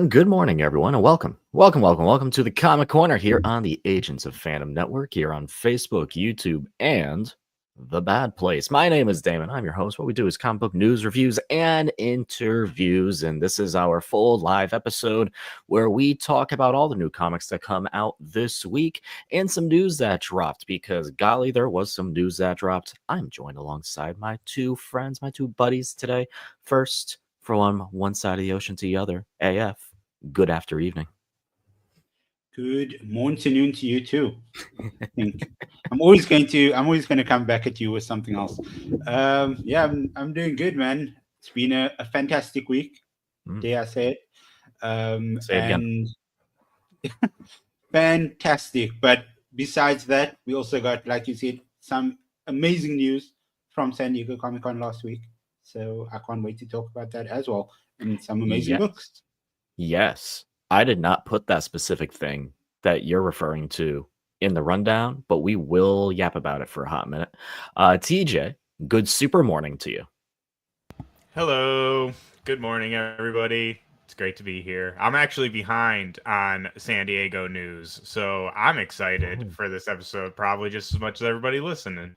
Good morning, everyone, and welcome to the Comic Corner here on the Agents of Fandom Network, here on Facebook, YouTube, and The Bad Place. My name is Damon. I'm your host. What we do is comic book news, reviews, and interviews, and this is our full live episode where we talk about all the new comics that come out this week and some news that dropped, because golly, there was some news that dropped. I'm joined alongside my two friends, my two buddies today. First, from one side of the ocean to the other, AF. Good after evening. Good morning to you too. I think I'm always going to come back at you with something else. I'm doing good, man. It's been a fantastic week. Dare I say it? Say it again. Fantastic. But besides that, we also got, like you said, some amazing news from San Diego Comic-Con last week. So I can't wait to talk about that as well, and some amazing books. Yes. I did not put that specific thing that you're referring to in the rundown, but we will yap about it for a hot minute. TJ, good super morning to you. Hello. Good morning, everybody. It's great to be here. I'm actually behind on San Diego news, so I'm excited for this episode, probably just as much as everybody listening.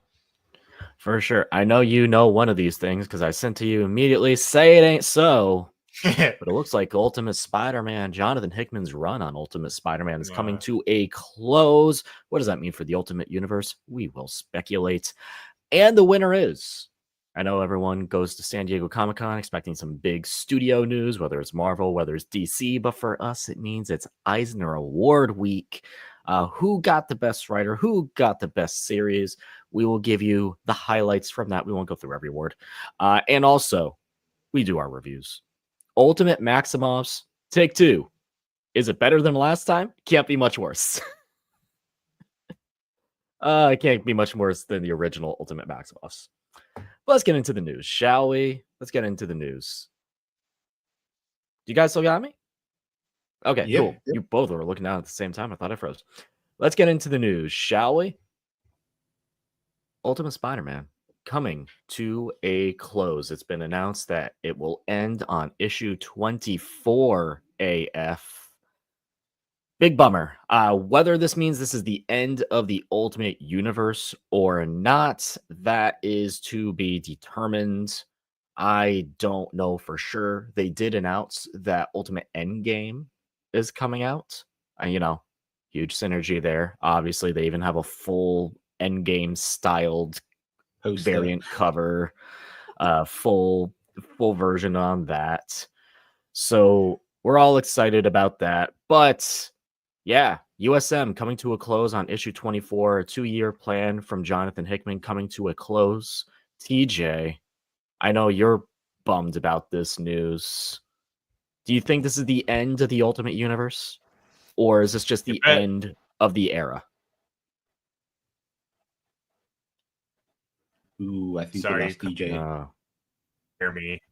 For sure. I know you know one of these things because I sent to you immediately. Say it ain't so. But it looks like Ultimate Spider-Man, Jonathan Hickman's run on Ultimate Spider-Man is coming to a close. What does that mean for the Ultimate Universe? We will speculate. And the winner is, I know everyone goes to San Diego Comic-Con expecting some big studio news, whether it's Marvel, whether it's DC, but for us, it means it's Eisner Award week. Who got the best writer? Who got the best series? We will give you the highlights from that. We won't go through every award. And also, we do our reviews. Ultimate Maximoffs, take two. Is it better than last time? Can't be much worse. It can't be much worse than the original Ultimate Maximoffs. But let's get into the news, shall we? Let's get into the news. Do you guys still got me? Okay, cool. Yep. You both were looking down at the same time. I thought I froze. Let's get into the news, shall we? Ultimate Spider-Man coming to a close. It's been announced that it will end on issue 24 AF. Big bummer. Whether this means this is the end of the Ultimate Universe or not, that is to be determined. I don't know for sure. They did announce that Ultimate Endgame is coming out. Huge synergy there. Obviously, they even have a full Endgame styled variant cover, full version on that. So we're all excited about that. But yeah, USM coming to a close on issue 24, a 2-year plan from Jonathan Hickman coming to a close. TJ, I know you're bummed about this news. Do you think this is the end of the Ultimate Universe? Or is this just the end of the era? Ooh, I think we lost DJ. Hear me?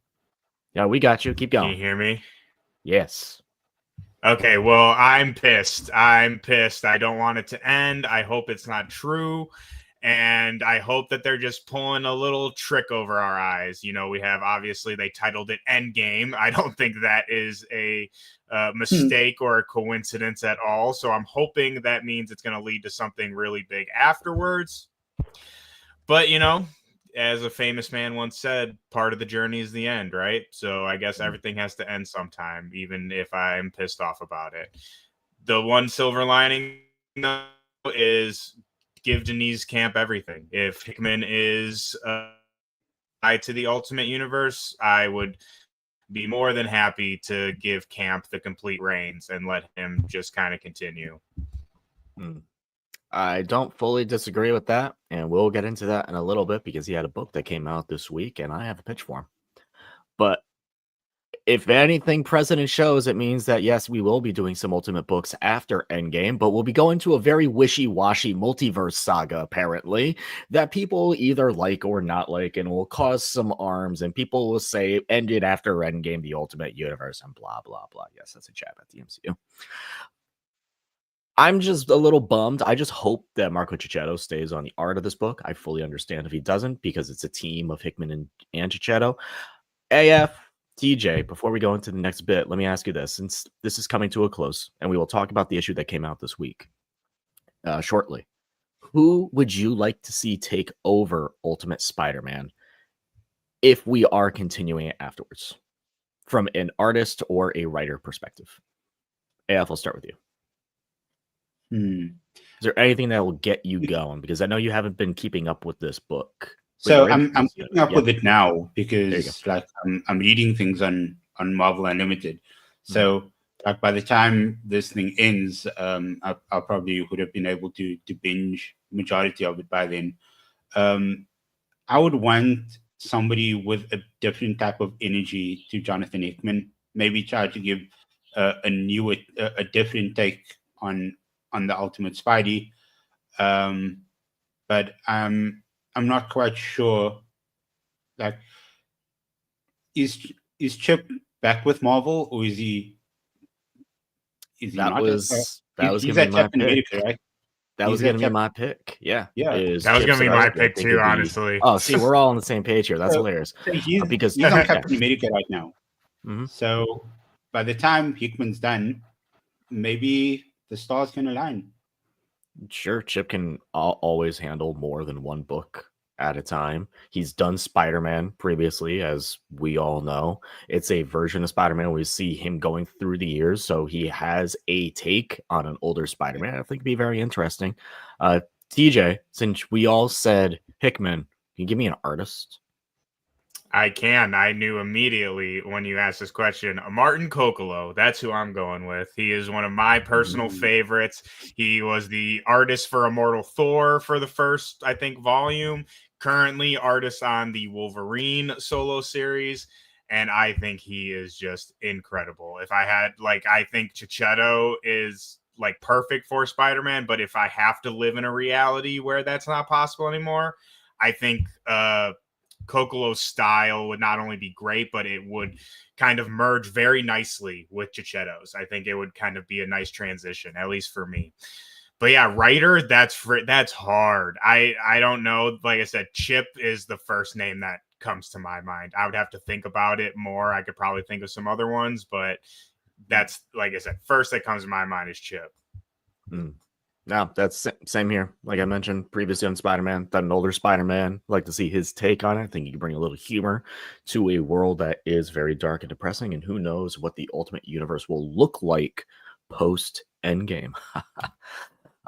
Yeah, we got you. Keep going. Can you hear me? Yes. Okay, well, I'm pissed. I don't want it to end. I hope it's not true. And I hope that they're just pulling a little trick over our eyes. We have, obviously, they titled it Endgame. I don't think that is a mistake or a coincidence at all. So I'm hoping that means it's going to lead to something really big afterwards. But, as a famous man once said, part of the journey is the end, right? So I guess everything has to end sometime, even if I'm pissed off about it. The one silver lining, though, is give Denise Camp everything. If Hickman is tied to the Ultimate Universe, I would be more than happy to give Camp the complete reins and let him just kind of continue. I don't fully disagree with that, and we'll get into that in a little bit because he had a book that came out this week, and I have a pitch for him. But if anything precedent shows, it means that, yes, we will be doing some Ultimate books after Endgame, but we'll be going to a very wishy-washy multiverse saga, apparently, that people either like or not like, and will cause some arms, and people will say it ended after Endgame, the Ultimate Universe, and blah, blah, blah. Yes, that's a jab at the MCU. I'm just a little bummed. I just hope that Marco Cicchetto stays on the art of this book. I fully understand if he doesn't, because it's a team of Hickman and Cicchetto. AF, TJ, before we go into the next bit, let me ask you this. Since this is coming to a close, and we will talk about the issue that came out this week shortly, who would you like to see take over Ultimate Spider-Man if we are continuing it afterwards, from an artist or a writer perspective? AF, I'll start with you. Is there anything that will get you going? Because I know you haven't been keeping up with this book. So I'm keeping up with it now because like I'm reading things on Marvel Unlimited. So like by the time this thing ends, I probably would have been able to binge majority of it by then. I would want somebody with a different type of energy to Jonathan Hickman. Maybe try to give a different take on the Ultimate Spidey. But I'm not quite sure. Like, is Chip back with Marvel, or is he? Is he that not? Was he's gonna be my Captain pick. America, right? That was gonna be my pick. Yeah. Yeah. That was gonna be my pick too, honestly. Oh, see, we're all on the same page here. That's hilarious. So he's Because on Captain America right now. Mm-hmm. So by the time Hickman's done, maybe the stars can align. Sure, Chip can always handle more than one book at a time. He's done Spider-Man previously, as we all know. It's a version of Spider-Man. We see him going through the years, so he has a take on an older Spider-Man. I think it'd be very interesting. TJ, since we all said Hickman, can you give me an artist? I can. I knew immediately when you asked this question. Martin Kokolo, that's who I'm going with. He is one of my personal favorites. He was the artist for Immortal Thor for the first, I think, volume. Currently artist on the Wolverine solo series. And I think he is just incredible. If I had, I think Chichetto is perfect for Spider-Man. But if I have to live in a reality where that's not possible anymore, I think Kokolo's style would not only be great, but it would kind of merge very nicely with Chichetto's. I think it would kind of be a nice transition, at least for me. But yeah, writer, that's hard. I don't know. Like I said, Chip is the first name that comes to my mind. I would have to think about it more. I could probably think of some other ones, but that's, like I said, first that comes to my mind is Chip. No, that's same here. Like I mentioned previously on Spider-Man, that an older Spider-Man, like to see his take on it. I think he can bring a little humor to a world that is very dark and depressing. And who knows what the Ultimate Universe will look like post Endgame.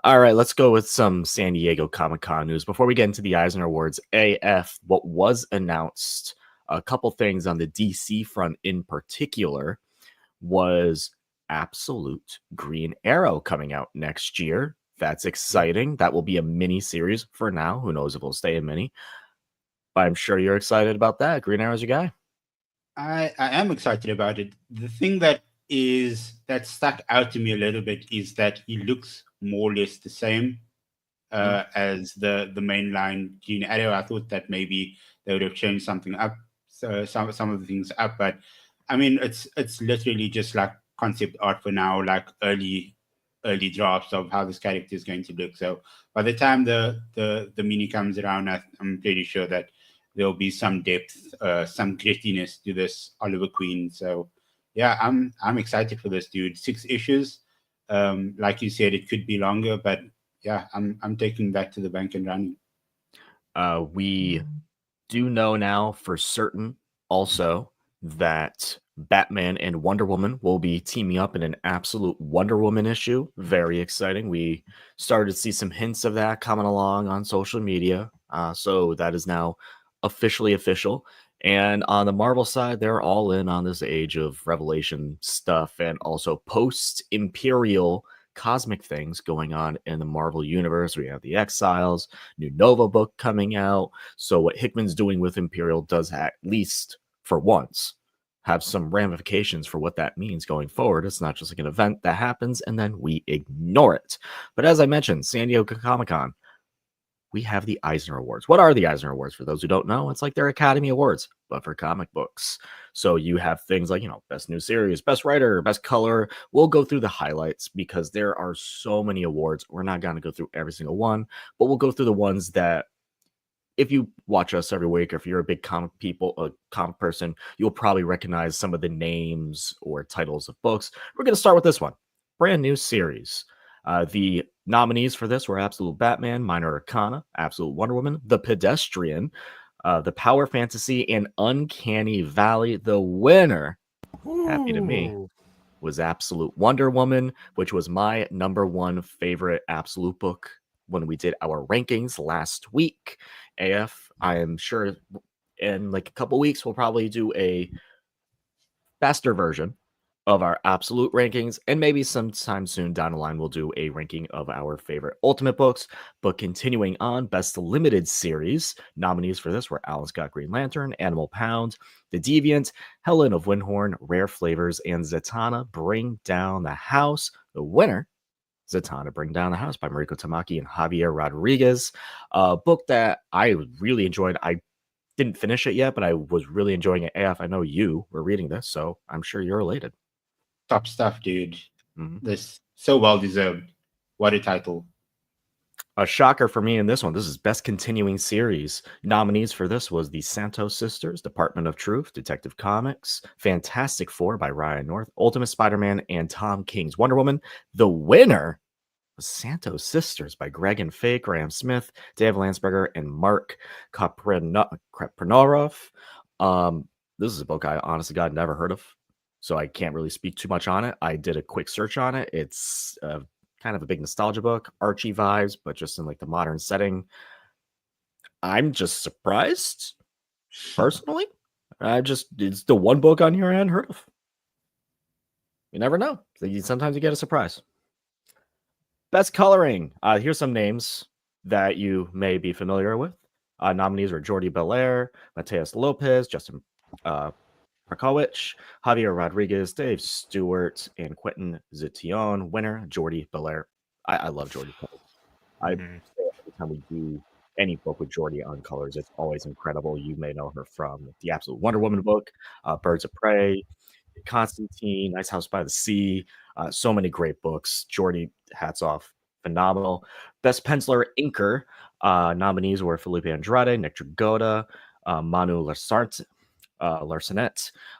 All right, let's go with some San Diego Comic-Con news. Before we get into the Eisner Awards, AF, what was announced, a couple things on the DC front in particular, was Absolute Green Arrow coming out next year. That's exciting. That will be a mini series for now. Who knows if it'll stay a mini? But I'm sure you're excited about that. Green Arrow's your guy. I am excited about it. The thing that stuck out to me a little bit is that he looks more or less the same as the mainline Green Arrow. I thought that maybe they would have changed something up, so some of the things up. But I mean, it's literally just like concept art for now, like early drafts of how this character is going to look. So by the time the mini comes around, I'm pretty sure that there'll be some depth, some grittiness to this Oliver Queen. So yeah, I'm excited for this, dude. 6 issues. Like you said, it could be longer, but yeah, I'm taking that to the bank and running. We do know now for certain also that Batman and Wonder Woman will be teaming up in an Absolute Wonder Woman issue. Very exciting. We started to see some hints of that coming along on social media. So that is now officially official. And on the Marvel side, they're all in on this Age of Revelation stuff and also post-Imperial cosmic things going on in the Marvel universe. We have the Exiles, new Nova book coming out. So what Hickman's doing with Imperial does, at least for once, have some ramifications for what that means going forward. It's not just like an event that happens and then we ignore it. But as I mentioned, San Diego Comic-Con, we have the Eisner Awards. What are the Eisner Awards? For those who don't know, it's like their Academy Awards, but for comic books. So you have things like, best new series, best writer, best color. We'll go through the highlights because there are so many awards. We're not going to go through every single one, but we'll go through the ones that if you watch us every week, or if you're a big comic person, you'll probably recognize some of the names or titles of books. We're going to start with this one. Brand new series. The nominees for this were Absolute Batman, Minor Arcana, Absolute Wonder Woman, The Pedestrian, The Power Fantasy, and Uncanny Valley. The winner, happy to me, was Absolute Wonder Woman, which was my number one favorite Absolute book when we did our rankings last week. AF, I am sure in like a couple weeks, we'll probably do a faster version of our absolute rankings, and maybe sometime soon down the line we'll do a ranking of our favorite Ultimate books. But continuing on, Best Limited Series nominees for this were Alan Scott Green Lantern, Animal Pound, The Deviant, Helen of Windhorn, Rare Flavors, and Zatanna Bring Down the House. The winner, Zatanna Bring Down the House by Mariko Tamaki and Javier Rodriguez, a book that I really enjoyed. I didn't finish it yet, but I was really enjoying it. AF, I know you were reading this, so I'm sure you're elated. Top stuff, dude. Mhm. This so well deserved. What a title. A shocker for me in this one. This is Best Continuing Series. Nominees for this was The Santos Sisters, Department of Truth, Detective Comics, Fantastic Four by Ryan North, Ultimate Spider-Man, and Tom King's Wonder Woman. The winner was Santos Sisters by Greg and Faye, Graham Smith, Dave Landsberger, and Mark Kapranarov. This is a book I honestly got never heard of, so I can't really speak too much on it. I did a quick search on it. It's kind of a big nostalgia book, Archie vibes, but just in like the modern setting. I'm just surprised, personally. It's the one book on here I hadn't heard of. You never know. Sometimes you get a surprise. Best Coloring. Here's some names that you may be familiar with. Nominees were Jordi Belair, Mateus Lopez, Justin Markowicz, Javier Rodriguez, Dave Stewart, and Quentin Zition. Winner, Jordi Belair. I love Jordi Belair. I say every time we do any book with Jordi on colors, it's always incredible. You may know her from the Absolute Wonder Woman book, Birds of Prey, Constantine, Nice House by the Sea. So many great books. Jordi, hats off. Phenomenal. Best Penciler Inker. Nominees were Felipe Andrade, Nick Dragotta, Manu Larsanet,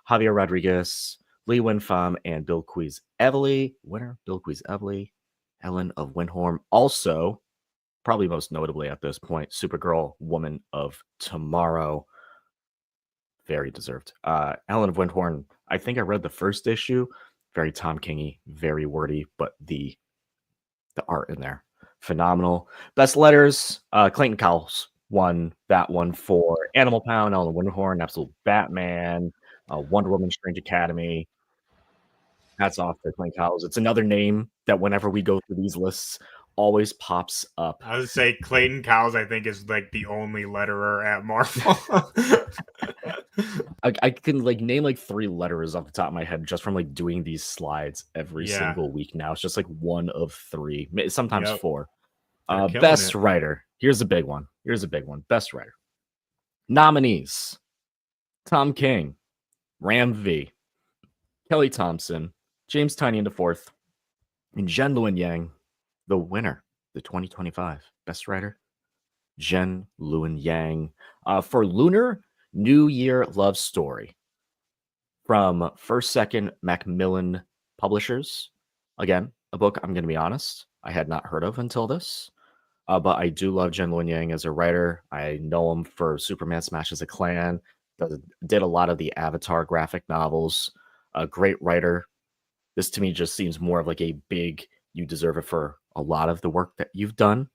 Javier Rodriguez, Lee Winfam, and Bill Quees Evely. Winner, Bill Quees Evely. Helen of Windhorn. Also, probably most notably at this point, Supergirl, Woman of Tomorrow. Very deserved. Helen of Windhorn, I think I read the first issue. Very Tom King-y, very wordy, but the art in there, phenomenal. Best Letters, Clayton Cowles won that one for Animal Pound, Helen of Windhorn, Absolute Batman, Wonder Woman, Strange Academy. Hats off to Clayton Cowles. It's another name that whenever we go through these lists always pops up. I would say Clayton Cowles, I think, is like the only letterer at Marvel. I can like name like 3 letters off the top of my head just from like doing these slides every single week now. It's just like one of 3, sometimes 4. Best Writer. Here's a big one. Best Writer. Nominees: Tom King, Ram V, Kelly Thompson, James Tynion IV, and Jen Luen Yang. The winner, the 2025 Best Writer, Jen Luen Yang, for Lunar New Year Love Story from First Second Macmillan Publishers. Again, a book I'm going to be honest, I had not heard of until this, but I do love Jen Luen Yang as a writer. I know him for Superman Smashes a Clan, did a lot of the Avatar graphic novels. A great writer. This to me just seems more of like a big, you deserve it for a lot of the work that you've done.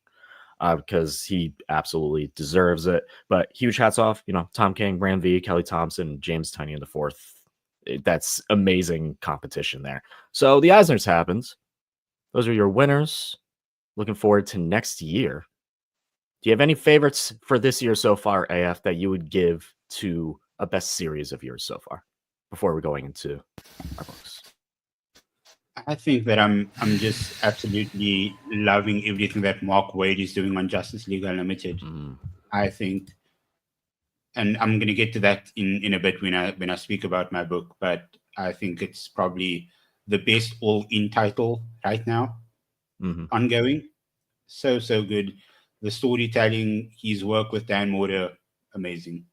Because he absolutely deserves it. But huge hats off, Tom King, Ram V, Kelly Thompson, James Tynion IV. That's amazing competition there. So the Eisners happens. Those are your winners. Looking forward to next year. Do you have any favorites for this year so far, AF, that you would give to a best series of yours so far before we're going into our books? I think that I'm just absolutely loving everything that Mark Waid is doing on Justice League Unlimited. I think, and I'm going to get to that in a bit when I speak about my book, but I think it's probably the best all-in title right now, ongoing. So good. the storytelling, his work with Dan Moore, amazing.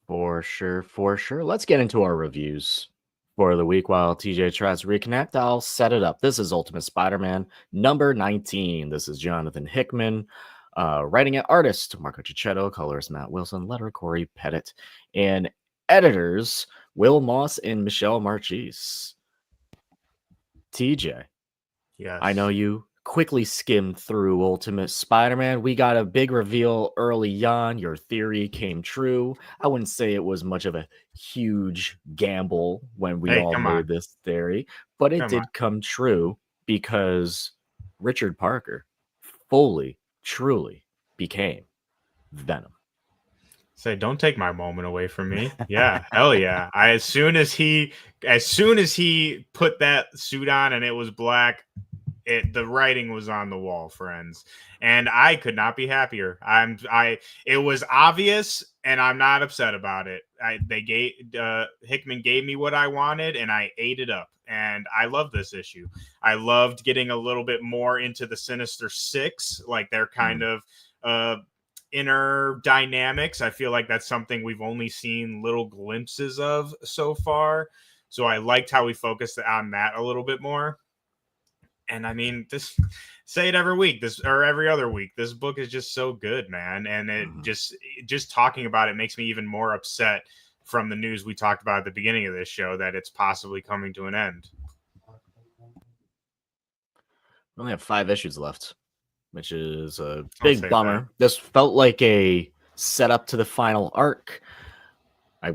For sure, for sure. Let's get into our reviews for the week while TJ tries to reconnect. I'll set it up. This is Ultimate Spider-Man number 19. This is Jonathan Hickman, writing it, artist Marco Cicchetto, colorist Matt Wilson, letterer Corey Pettit, and editors Will Moss and Michelle Marchese. TJ, Yes. I know you quickly skimmed through Ultimate Spider-Man. We got a big reveal early on. Your theory came true. I wouldn't say it was much of a huge gamble when we all come made on. this theory, but it Come did on. come true because Richard Parker fully, truly became Venom. Say, don't take my moment away from me. Yeah, hell yeah. As soon as he put that suit on and it was black, the writing was on the wall, friends. And I could not be happier. It was obvious, and I'm not upset about it. Hickman gave me what I wanted, and I ate it up. And I love this issue. I loved getting a little bit more into the Sinister Six, like their kind of inner dynamics. I feel like that's something we've only seen little glimpses of so far. So I liked how we focused on that a little bit more. And I mean, say it every week, or every other week. This book is just so good, man. And it just talking about it makes me even more upset from the news we talked about at the beginning of this show that it's possibly coming to an end. We only have 5 issues left, which is a big bummer. That. This felt like a setup to the final arc.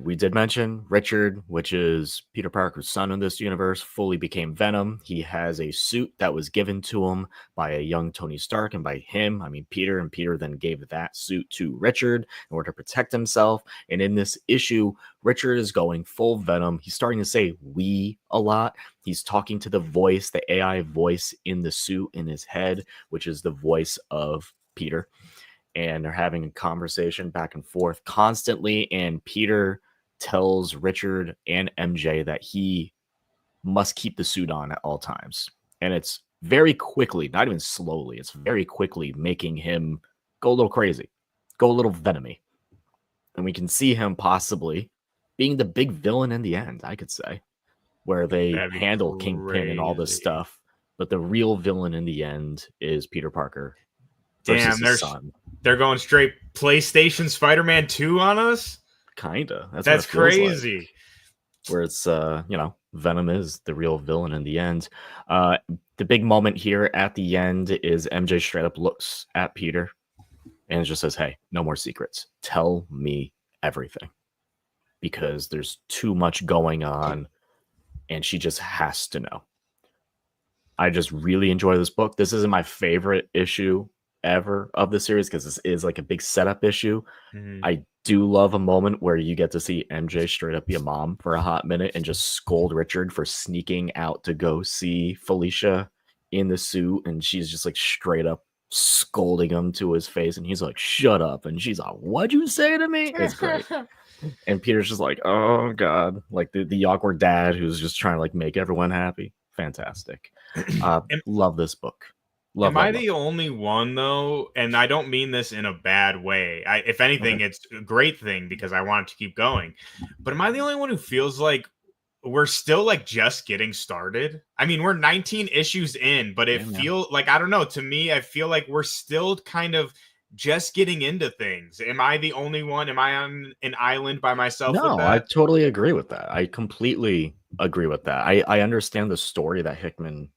We did mention Richard, which is Peter Parker's son in this universe, fully became Venom. He has a suit that was given to him by a young Tony Stark, and by him, I mean Peter, and Peter then gave that suit to Richard in order to protect himself. And in this issue, Richard is going full Venom. He's starting to say "we" a lot. He's talking to the voice, the AI voice in the suit in his head, which is the voice of Peter. And they're having a conversation back and forth constantly. And Peter tells Richard and MJ that he must keep the suit on at all times. And it's very quickly, not even slowly, it's very quickly making him go a little crazy, go a little venomy. And we can see him possibly being the big villain in the end, I could say, where they handle Kingpin and all this stuff. But the real villain in the end is Peter Parker. Damn, they're going straight PlayStation Spider-Man 2 on us? Kinda. That's crazy. Like. Where it's, Venom is the real villain in the end. The big moment here at the end is MJ straight up looks at Peter and just says, "Hey, no more secrets. Tell me everything." Because there's too much going on and she just has to know. I just really enjoy this book. This isn't my favorite issue ever of the series because this is like a big setup issue. I do love a moment where you get to see MJ straight up be a mom for a hot minute and just scold Richard for sneaking out to go see Felicia in the suit, and she's just like straight up scolding him to his face, and he's like, "Shut up," and she's like, "What'd you say to me?" It's great. And Peter's just like, "Oh god," like the awkward dad who's just trying to like make everyone happy. Fantastic. Love this book. Am I the only one, though? And I don't mean this in a bad way. If anything, it's a great thing because I want it to keep going. But am I the only one who feels like we're still like just getting started? I mean, we're 19 issues in, but it feels like, I don't know. To me, I feel like we're still kind of just getting into things. Am I the only one? Am I on an island by myself? No, I totally agree with that. I completely agree with that. I understand the story that Hickman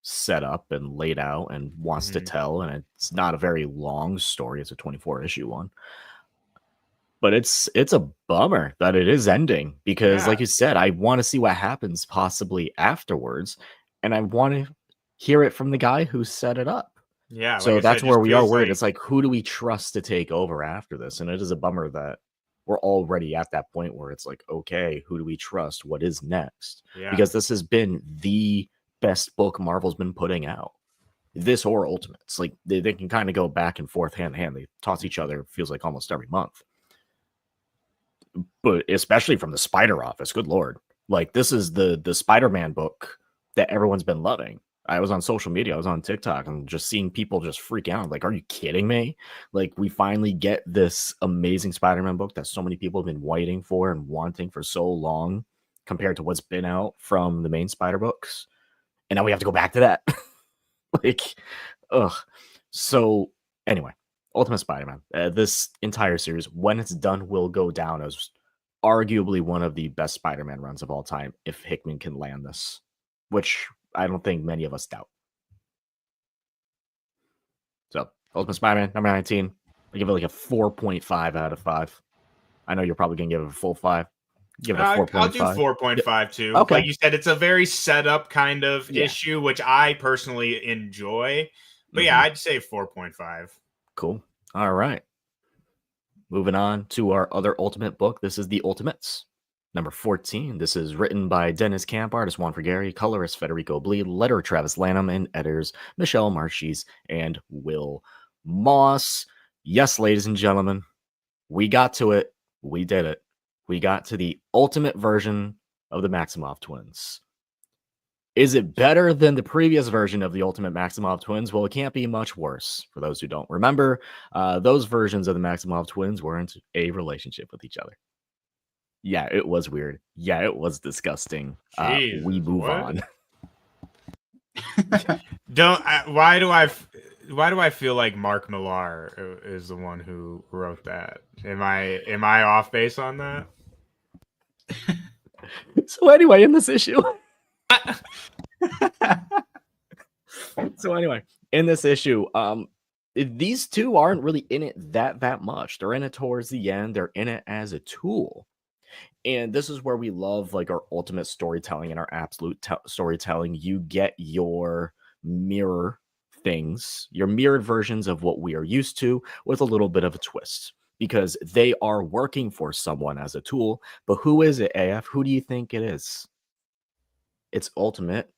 set up and laid out and wants to tell, and it's not a very long story. It's a 24-issue one, but it's a bummer that it is ending because like you said, I want to see what happens possibly afterwards, and I want to hear it from the guy who set it up. So that's where we are worried. It's like, who do we trust to take over after this? And it is a bummer that we're already at that point where it's like, okay, who do we trust? What is next? Because this has been the best book Marvel's been putting out, this or Ultimates. Like they can kind of go back and forth hand in hand. They toss each other, feels like almost every month, but especially from the Spider Office, good lord, like this is the Spider-Man book that everyone's been loving. I was on social media. I was on TikTok and just seeing people just freak out. Like, are you kidding me? Like, we finally get this amazing Spider-Man book that so many people have been waiting for and wanting for so long compared to what's been out from the main Spider books. And now we have to go back to that. Like, ugh. So, anyway, Ultimate Spider-Man. This entire series, when it's done, will go down as arguably one of the best Spider-Man runs of all time if Hickman can land this, which I don't think many of us doubt. So, Ultimate Spider-Man, number 19. I give it like a 4.5 out of 5. I know you're probably going to give it a full 5. Give it a 4.5. I'll do 4.5 too. Okay. Like you said, it's a very set up kind of issue, which I personally enjoy. But yeah, I'd say 4.5. Cool. All right. Moving on to our other Ultimate book. This is The Ultimates. Number 14. This is written by Dennis Camp, artist Juan Frigeri, colorist Federico Bleed, letterer Travis Lanham, and editors Michelle Marchese and Will Moss. Yes, ladies and gentlemen, we got to it. We did it. We got to the ultimate version of the Maximoff twins. Is it better than the previous version of the Ultimate Maximoff twins? Well, it can't be much worse. For those who don't remember, those versions of the Maximoff twins weren't a relationship with each other. Yeah, it was weird. Yeah, it was disgusting. Jeez, we move on. Why do I feel like Mark Millar is the one who wrote that? Am I off base on that? So anyway, in this issue. These two aren't really in it that much. They're in it towards the end. They're in it as a tool. And this is where we love like our ultimate storytelling and our absolute storytelling. You get your mirror things, your mirrored versions of what we are used to with a little bit of a twist because they are working for someone as a tool. But who is it, AF? Who do you think it is? It's Ultimate.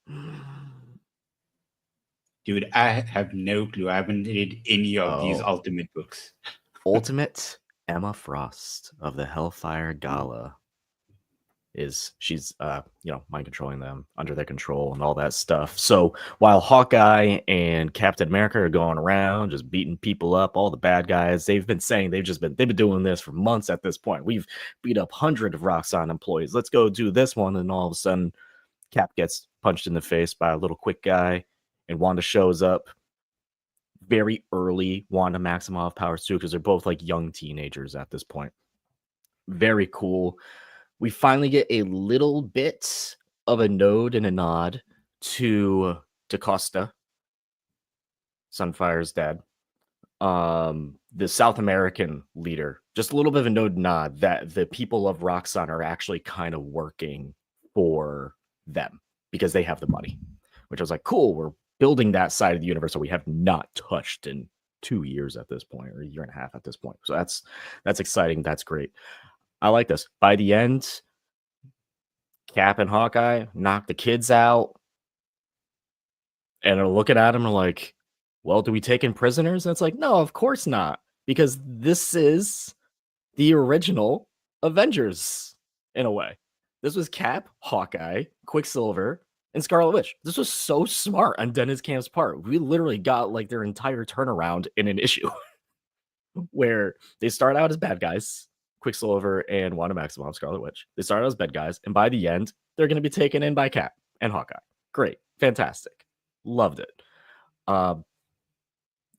Dude, I have no clue. I haven't read any of these Ultimate books. Ultimate Emma Frost of the Hellfire Gala. She's mind controlling them, under their control and all that stuff. So while Hawkeye and Captain America are going around just beating people up, all the bad guys, they've been doing this for months at this point. We've beat up hundreds of Roxxon employees. Let's go do this one. And all of a sudden Cap gets punched in the face by a little quick guy and Wanda shows up. Very early Wanda Maximoff powers too, because they're both like young teenagers at this point. Very cool. We finally get a little bit of a nod and a nod to DaCosta, Sunfire's dad, the South American leader. Just a little bit of a nod that the people of Roxxon are actually kind of working for them because they have the money, which I was like, cool, we're building that side of the universe that we have not touched in 2 years at this point, or a year and a half at this point. So that's exciting. That's great. I like this. By the end, Cap and Hawkeye knock the kids out and are looking at him and like, well, do we take in prisoners? And it's like, no, of course not. Because this is the original Avengers in a way. This was Cap, Hawkeye, Quicksilver, and Scarlet Witch. This was so smart on Dennis Camp's part. We literally got like their entire turnaround in an issue where they start out as bad guys. Quicksilver and Wanda Maximoff, Scarlet Witch. They started as bad guys, and by the end, they're going to be taken in by Cap and Hawkeye. Great. Fantastic. Loved it.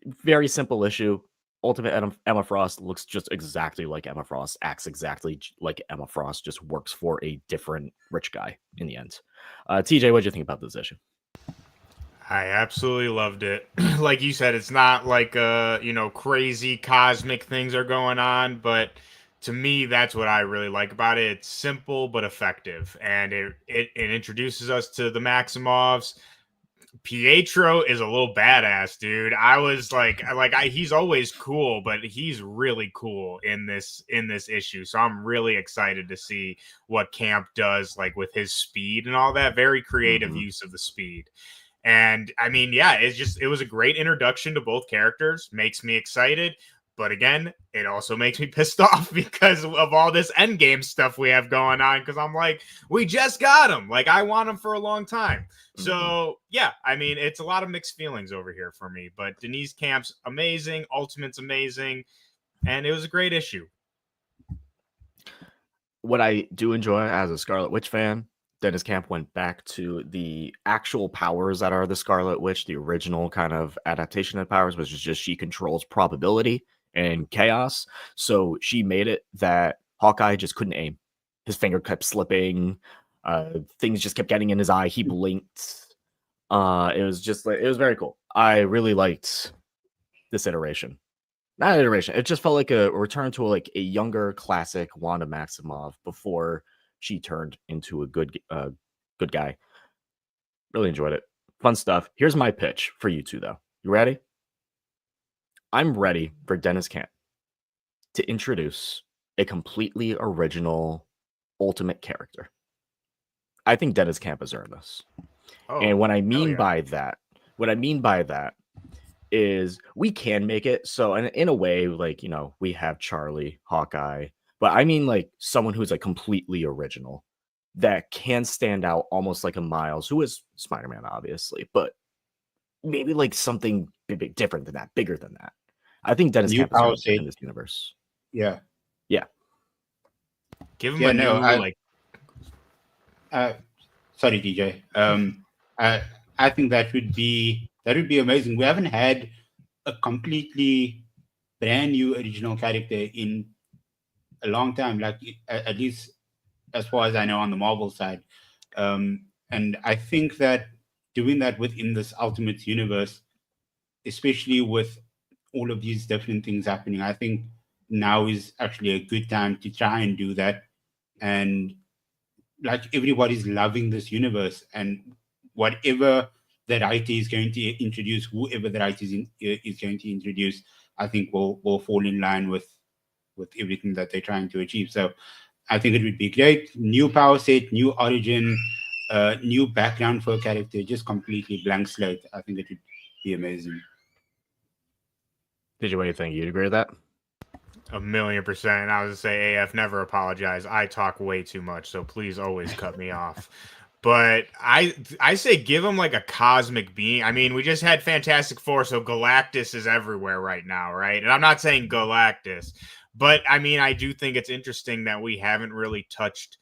Very simple issue. Ultimate Emma Frost looks just exactly like Emma Frost, acts exactly like Emma Frost, just works for a different rich guy in the end. TJ, what did you think about this issue? I absolutely loved it. Like you said, it's not like crazy cosmic things are going on, but to me, that's what I really like about it. It's simple but effective, and it introduces us to the Maximoffs. Pietro is a little badass, dude. I was he's always cool, but he's really cool in this issue. So I'm really excited to see what Camp does, like with his speed and all that. Very creative use of the speed. And I mean, yeah, it was a great introduction to both characters. Makes me excited. But again, it also makes me pissed off because of all this endgame stuff we have going on. Because I'm like, we just got him. Like, I want him for a long time. So, yeah, I mean, it's a lot of mixed feelings over here for me. But Denise Camp's amazing. Ultimate's amazing. And it was a great issue. What I do enjoy as a Scarlet Witch fan, Dennis Camp went back to the actual powers that are the Scarlet Witch, the original kind of adaptation of powers, which is just she controls probability and chaos. So she made it that Hawkeye just couldn't aim. His finger kept slipping. Things just kept getting in his eye. He blinked. It was just like, it was very cool. I really liked this iteration. Not iteration. It just felt like a return to like a younger classic Wanda Maximoff before she turned into a good guy. Really enjoyed it. Fun stuff. Here's my pitch for you two, though. You ready? I'm ready for Dennis Camp to introduce a completely original Ultimate character. I think Dennis Camp has earned this. And what I mean by that is we can make it so, and in a way, like, you know, we have Charlie, Hawkeye, but I mean like someone who's like completely original that can stand out almost like a Miles, who is Spider-Man, obviously, but maybe like something big, different than that, bigger than that. I think Dennis Camp is in this universe. Yeah. Give him sorry, DJ. I think that would be amazing. We haven't had a completely brand new original character in a long time, like at least as far as I know on the Marvel side. And I think that doing that within this Ultimate universe, especially with all of these different things happening, I think now is actually a good time to try and do that. And like everybody's loving this universe, and whatever the writer is going to introduce, whoever the writer is going to introduce, I think will fall in line with everything that they're trying to achieve. So I think it would be great. New power set, new origin, new background for a character, just completely blank slate. I think it would be amazing. Did you, what do you think? You'd agree with that? 1,000,000%. I was to say, AF, never apologize. I talk way too much, so please always cut me off. But I say give him like a cosmic being. I mean, we just had Fantastic Four, so Galactus is everywhere right now, right? And I'm not saying Galactus, but I mean, I do think it's interesting that we haven't really touched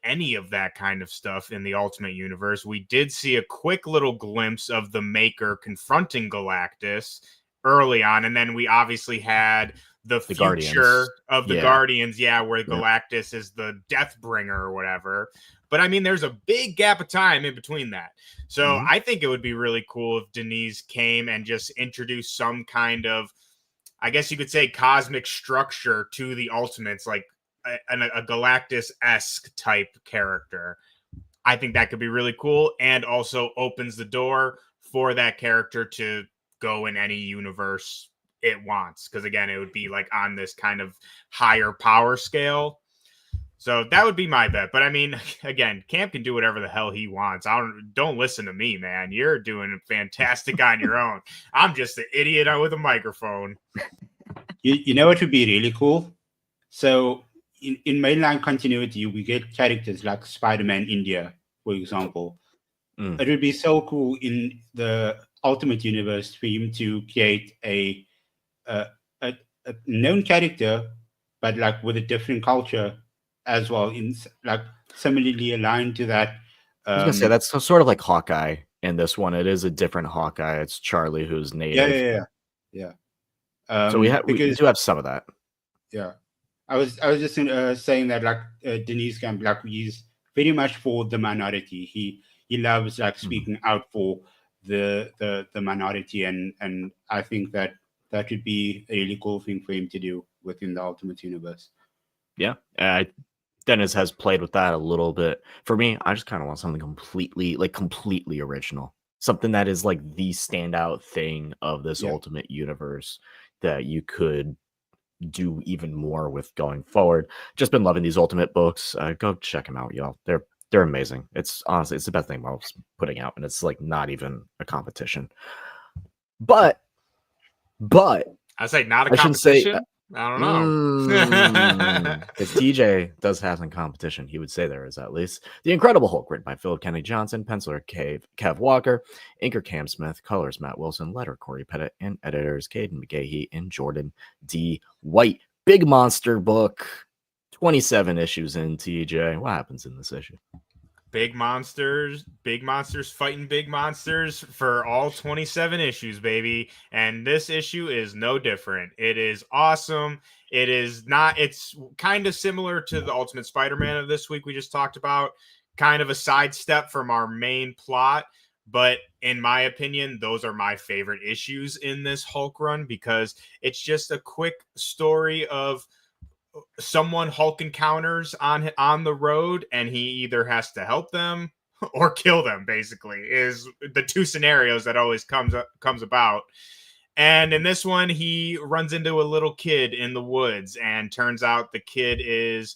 any of that kind of stuff in the Ultimate Universe. We did see a quick little glimpse of the Maker confronting Galactus early on, and then we obviously had the future Guardians. Of the Guardians, where Galactus is the Deathbringer or whatever. But I mean, there's a big gap of time in between that. So I think it would be really cool if Denise came and just introduced some kind of, I guess you could say, cosmic structure to the Ultimates, like a Galactus-esque type character. I think that could be really cool, and also opens the door for that character to go in any universe it wants, because again, it would be like on this kind of higher power scale. So that would be my bet. But I mean, again, Camp can do whatever the hell he wants. Don't listen to me, man. You're doing fantastic on your own. I'm just an idiot with a microphone. You know what would be really cool? So in mainline continuity, we get characters like Spider-Man India, for example. It would be so cool in the Ultimate Universe for him to create a known character, but like with a different culture as well, in like similarly aligned to that. I was gonna say that's sort of like Hawkeye in this one. It is a different Hawkeye. It's Charlie who's native. Yeah. So we do have some of that. Yeah, I was just saying that like Denise Camp, like he's very much for the minority. He loves like speaking out for the minority, and I think that would be a really cool thing for him to do within the Ultimate Universe. Yeah, Dennis has played with that a little bit. For me, I just kind of want something completely original. Something that is like the standout thing of this Ultimate Universe that you could do even more with going forward. Just been loving these Ultimate books. Go check them out, y'all. They're amazing. It's honestly, it's the best thing Marvel's putting out, and it's like not even a competition. But I say not a I shouldn't say. competition. I don't know. Because TJ does have some competition. He would say there is at least. The Incredible Hulk, written by Philip Kennedy Johnson, penciler Kev Walker, inker Cam Smith, colors Matt Wilson, letter Corey Pettit, and editors Caden McGahee and Jordan D. White. Big monster book, 27 issues in, TJ. What happens in this issue? Big monsters fighting big monsters for all 27 issues, baby. And this issue is no different. It is awesome. It's kind of similar to the Ultimate Spider-Man of this week we just talked about, kind of a sidestep from our main plot. But in my opinion, those are my favorite issues in this Hulk run because it's just a quick story of someone Hulk encounters on the road, and he either has to help them or kill them, basically, is the two scenarios that always comes about. And in this one, he runs into a little kid in the woods, and turns out the kid is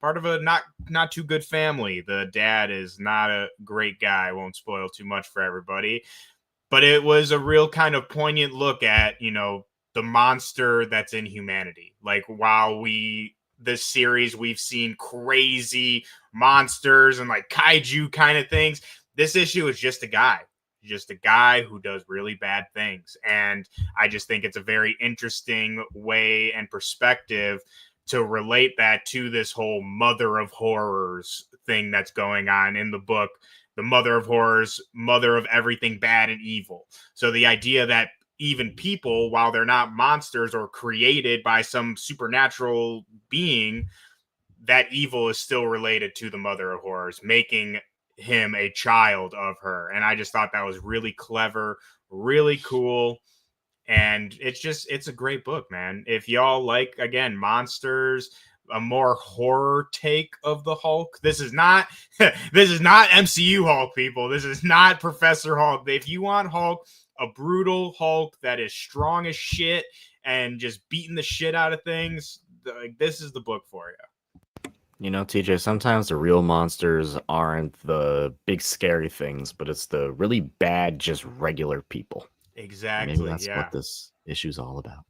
part of a not too good family. The dad is not a great guy. Won't spoil too much for everybody. But it was a real kind of poignant look at, the monster that's in humanity. Like, while this series, we've seen crazy monsters and like kaiju kind of things. This issue is just a guy who does really bad things. And I just think it's a very interesting way and perspective to relate that to this whole mother of horrors thing that's going on in the book. The mother of horrors, mother of everything bad and evil. So the idea that even people, while they're not monsters or created by some supernatural being, that evil is still related to the mother of horrors, making him a child of her. And I just thought that was really clever, really cool. And it's a great book, man. If y'all like, again, monsters, a more horror take of the Hulk. This is not MCU Hulk, people. This is not Professor Hulk. If you want Hulk, a brutal Hulk that is strong as shit and just beating the shit out of things, this is the book for you. TJ, sometimes the real monsters aren't the big scary things, but it's the really bad, just regular people. Exactly. Maybe that's what this issue's all about.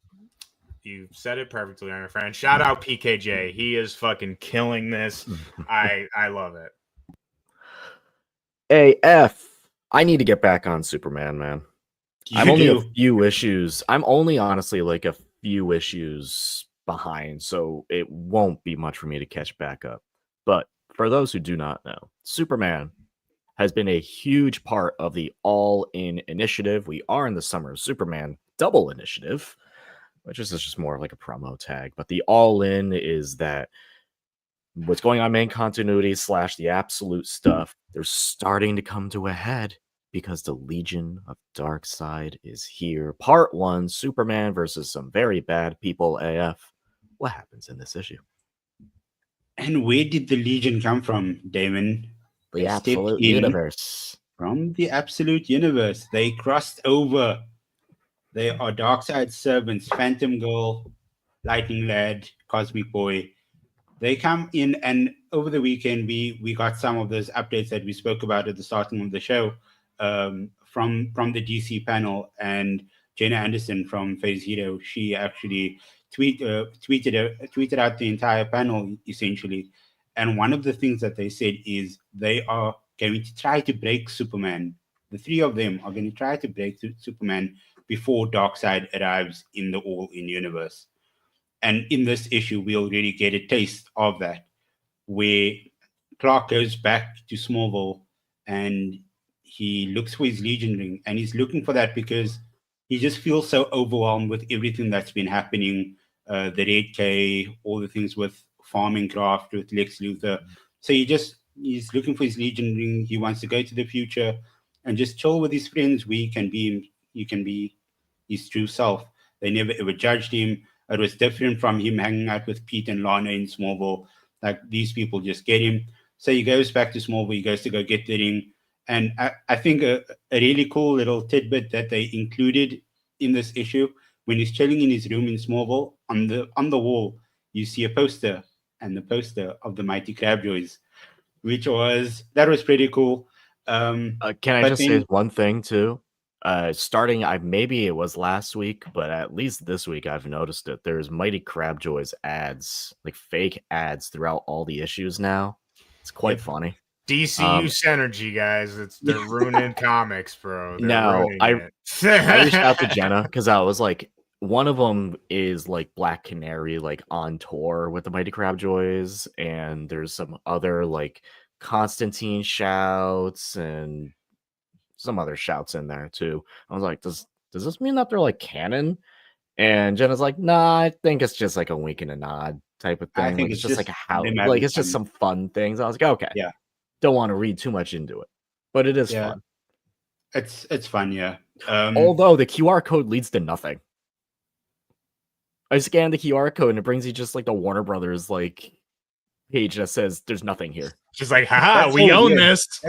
You said it perfectly, my friend. Shout out PKJ. He is fucking killing this. I love it. AF. I need to get back on Superman, man. I'm only a few issues. I'm only honestly like a few issues behind, so it won't be much for me to catch back up. But for those who do not know, Superman has been a huge part of the All-In initiative. We are in the Summer of Superman Double Initiative, which is just more of like a promo tag. But the All-In is that what's going on main continuity / the absolute stuff, they're starting to come to a head because the Legion of Darkseid is here. Part 1, Superman versus some very bad people AF. What happens in this issue? And where did the Legion come from, Damon? The absolute universe. From the absolute universe. They crossed over. They are Darkseid servants, Phantom Girl, Lightning Lad, Cosmic Boy. They come in, and over the weekend, we got some of those updates that we spoke about at the starting of the show from the DC panel. And Jenna Anderson from Phase Hero, she actually tweeted out the entire panel, essentially. And one of the things that they said is they are going to try to break Superman. The three of them are going to try to break Superman before Darkseid arrives in the All-In universe. And in this issue, we already get a taste of that, where Clark goes back to Smallville and he looks for his Legion ring. And he's looking for that because he just feels so overwhelmed with everything that's been happening, the Red K, all the things with Farming Craft, with Lex Luthor. So he's looking for his Legion ring. He wants to go to the future and just chill with his friends where he can be his true self. They never ever judged him. It was different from him hanging out with Pete and Lana in Smallville. Like, these people just get him. So he goes back to Smallville. He goes to go get the ring. And I think a really cool little tidbit that they included in this issue, when he's chilling in his room in Smallville, on the wall, you see a poster, and the poster of the Mighty Crabjoys, that was pretty cool. Can I just say one thing too? Starting, maybe it was last week, but at least this week I've noticed it. There's Mighty Crabjoy's ads, like fake ads throughout all the issues now. It's quite Yep. funny. DCU synergy, guys. They're ruining comics, bro. They're Now, ruining it. I reached out to Jenna because I was like, one of them is like Black Canary, like on tour with the Mighty Crabjoys, and there's some other like Constantine shouts and some other shouts in there too. I was like, does this mean that they're like canon? And Jenna's like, nah, I think it's just like a wink and a nod type of I thing. think Like it's just like how, them like having it's just fun. some fun things. I was like, okay, Yeah. don't want to read too much into it, but it is Yeah. fun. It's fun, yeah. Although the QR code leads to nothing. I scanned the QR code and it brings you just like the Warner Brothers like page that says there's nothing here. Just like, haha, That's we so own weird. this.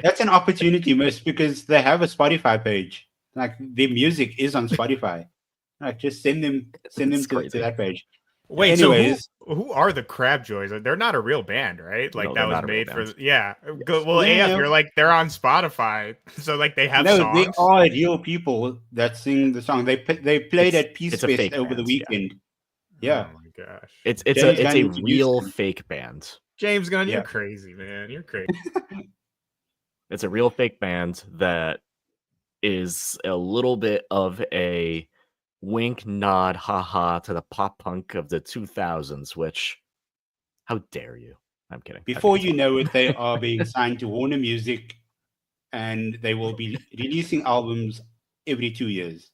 That's an opportunity missed because they have a Spotify page. Like their music is on Spotify. Like just send them It's to crazy. that page. Wait, Anyways, so who are the Crabjoys? They're not a real band, right? Like No, that they're was not a real made for band. yeah. Well, No. AF, you're like they're on Spotify, so like they have no, songs. they are real people that sing the song. They played at Peace it's a Fest fake over the band, yeah. weekend. Yeah. Oh my gosh. It's James a Gunn introduced real them. fake band. James Gunn, Yeah. you're crazy, man. You're crazy. It's a real fake band that is a little bit of a wink, nod, haha to the pop punk of the 2000s, which, how dare you? I'm kidding. Before you know it, they are being signed to Warner Music and they will be releasing albums every 2 years.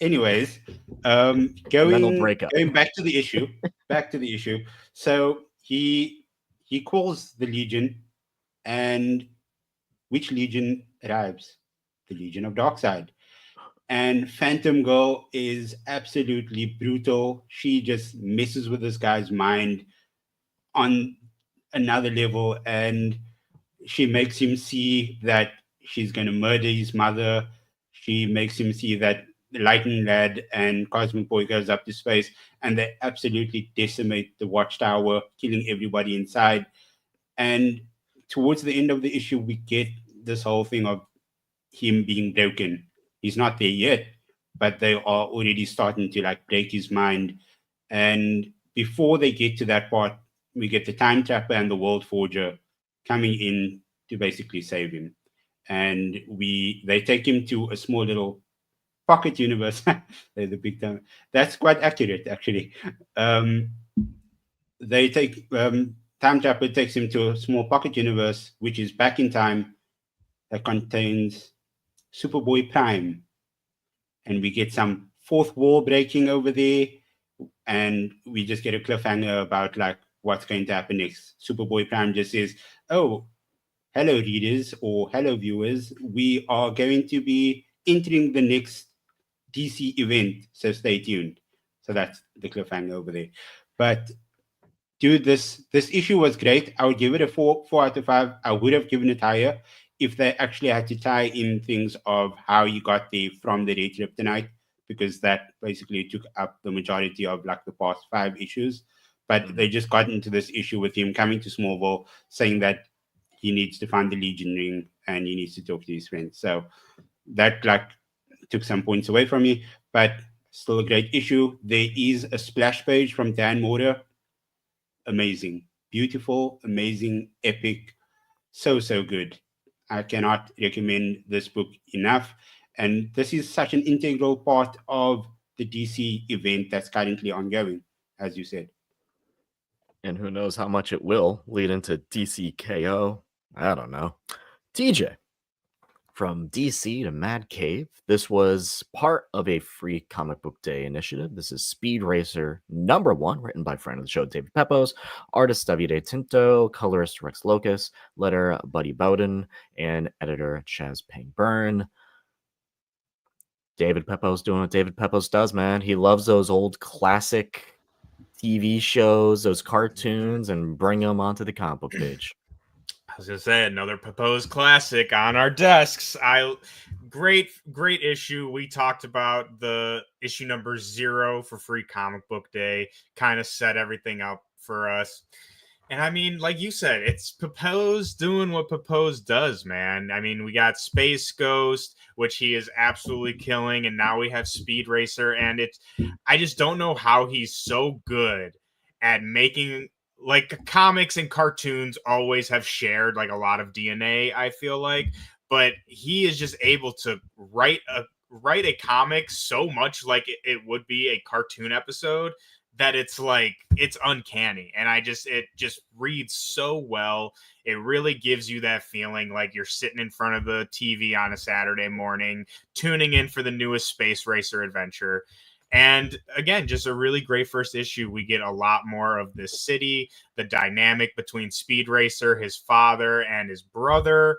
Anyways, going back to the issue. So he calls the Legion, and which Legion arrives? The Legion of Darkseid. And Phantom Girl is absolutely brutal. She just messes with this guy's mind on another level, and she makes him see that she's going to murder his mother. She makes him see that the Lightning Lad and Cosmic Boy goes up to space, and they absolutely decimate the Watchtower, killing everybody inside. And towards the end of the issue, we get this whole thing of him being broken. He's not there yet, but they are already starting to like break his mind. And before they get to that part, we get the Time Trapper and the World Forger coming in to basically save him. And they take him to a small little pocket universe. They're the big time. That's quite accurate, actually. They take Time Trapper takes him to a small pocket universe, which is back in time, that contains Superboy Prime, and we get some fourth wall breaking over there, and we just get a cliffhanger about like what's going to happen next. Superboy Prime just says, "Oh, hello readers or hello viewers, we are going to be entering the next DC event, so stay tuned." So that's the cliffhanger over there. But dude, this issue was great. I would give it a 4 out of 5. I would have given it higher if they actually had to tie in things of how you got there from the day trip tonight, because that basically took up the majority of like the past 5 issues. But they just got into this issue with him coming to Smallville, saying that he needs to find the Legion ring and he needs to talk to his friends. So that like took some points away from me, but still a great issue. There is a splash page from Dan Moore. Amazing, beautiful, amazing, epic, so good. I cannot recommend this book enough, and this is such an integral part of the DC event that's currently ongoing, as you said. And who knows how much it will lead into DCKO. I don't know. TJ, from DC to Mad Cave, this was part of a free comic book day initiative. This is Speed Racer #1, written by friend of the show David Pepos, artist Davide Tinto, colorist Rex Locus, letter Buddy Bowden, and editor Chaz Pang-Byrne. David Pepos doing what David Pepos does, man. He loves those old classic TV shows, those cartoons, and bring them onto the comic book page. I was gonna say another proposed classic on our desks. Great issue. We talked about the issue number 0 for free comic book day. Kind of set everything up for us. And I mean, like you said, it's Popose doing what Popose does, man. I mean, we got Space Ghost, which he is absolutely killing, and now we have Speed Racer, and I just don't know how he's so good at making, like, comics and cartoons always have shared like a lot of DNA, I feel like, but he is just able to write a comic so much like it would be a cartoon episode that it's like it's uncanny, and it just reads so well. It really gives you that feeling like you're sitting in front of the TV on a Saturday morning tuning in for the newest Space Racer adventure. And again, just a really great first issue. We get a lot more of this city, the dynamic between Speed Racer, his father, and his brother,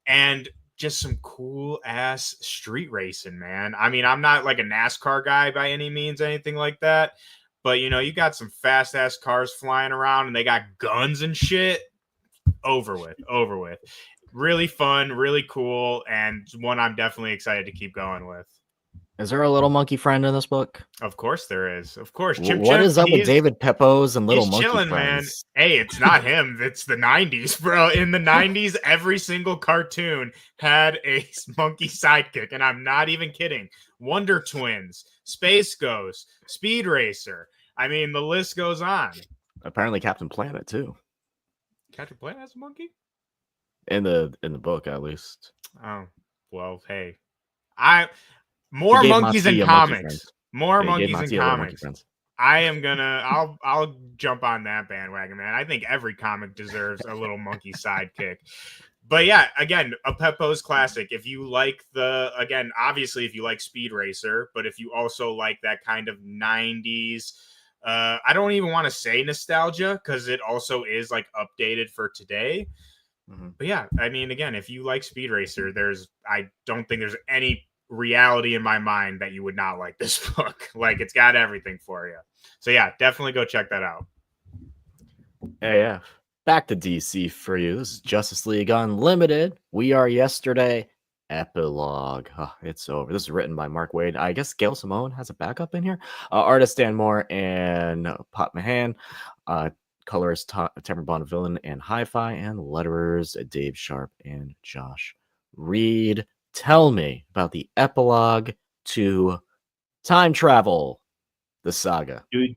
and just some cool ass street racing, man. I mean, I'm not like a NASCAR guy by any means, anything like that, but you got some fast ass cars flying around and they got guns and shit. Over with. Really fun, really cool, and one I'm definitely excited to keep going with. Is there a little monkey friend in this book? Of course there is. Of course. What is up with David Pepose and little monkey chilling, friends? Man. Hey, it's not him. It's the 90s, bro. In the 90s, every single cartoon had a monkey sidekick, and I'm not even kidding. Wonder Twins, Space Ghost, Speed Racer. I mean, the list goes on. Apparently Captain Planet too. Captain Planet has a monkey? In the book, at least. Oh, well, hey. More monkeys in comics. More monkeys in comics. I am gonna. I'll jump on that bandwagon, man. I think every comic deserves a little monkey sidekick. But yeah, again, a Pepose classic. If you like obviously, if you like Speed Racer, but if you also like that kind of 90s, I don't even want to say nostalgia because it also is like updated for today. Mm-hmm. But yeah, I mean, again, if you like Speed Racer, I don't think there's any reality in my mind that you would not like this book. Like, it's got everything for you. So yeah, definitely go check that out. AF. Back to DC for you. This is Justice League Unlimited. We Are Yesterday epilogue. Oh, it's over. This is written by Mark Waid. I guess Gail Simone has a backup in here. Artist Dan Moore and Pat Mahan. Colorist Tamara Bonvillain and Hi-Fi, and letterers Dave Sharp and Josh Reed. Tell me about the epilogue to Time Travel, the saga. Dude,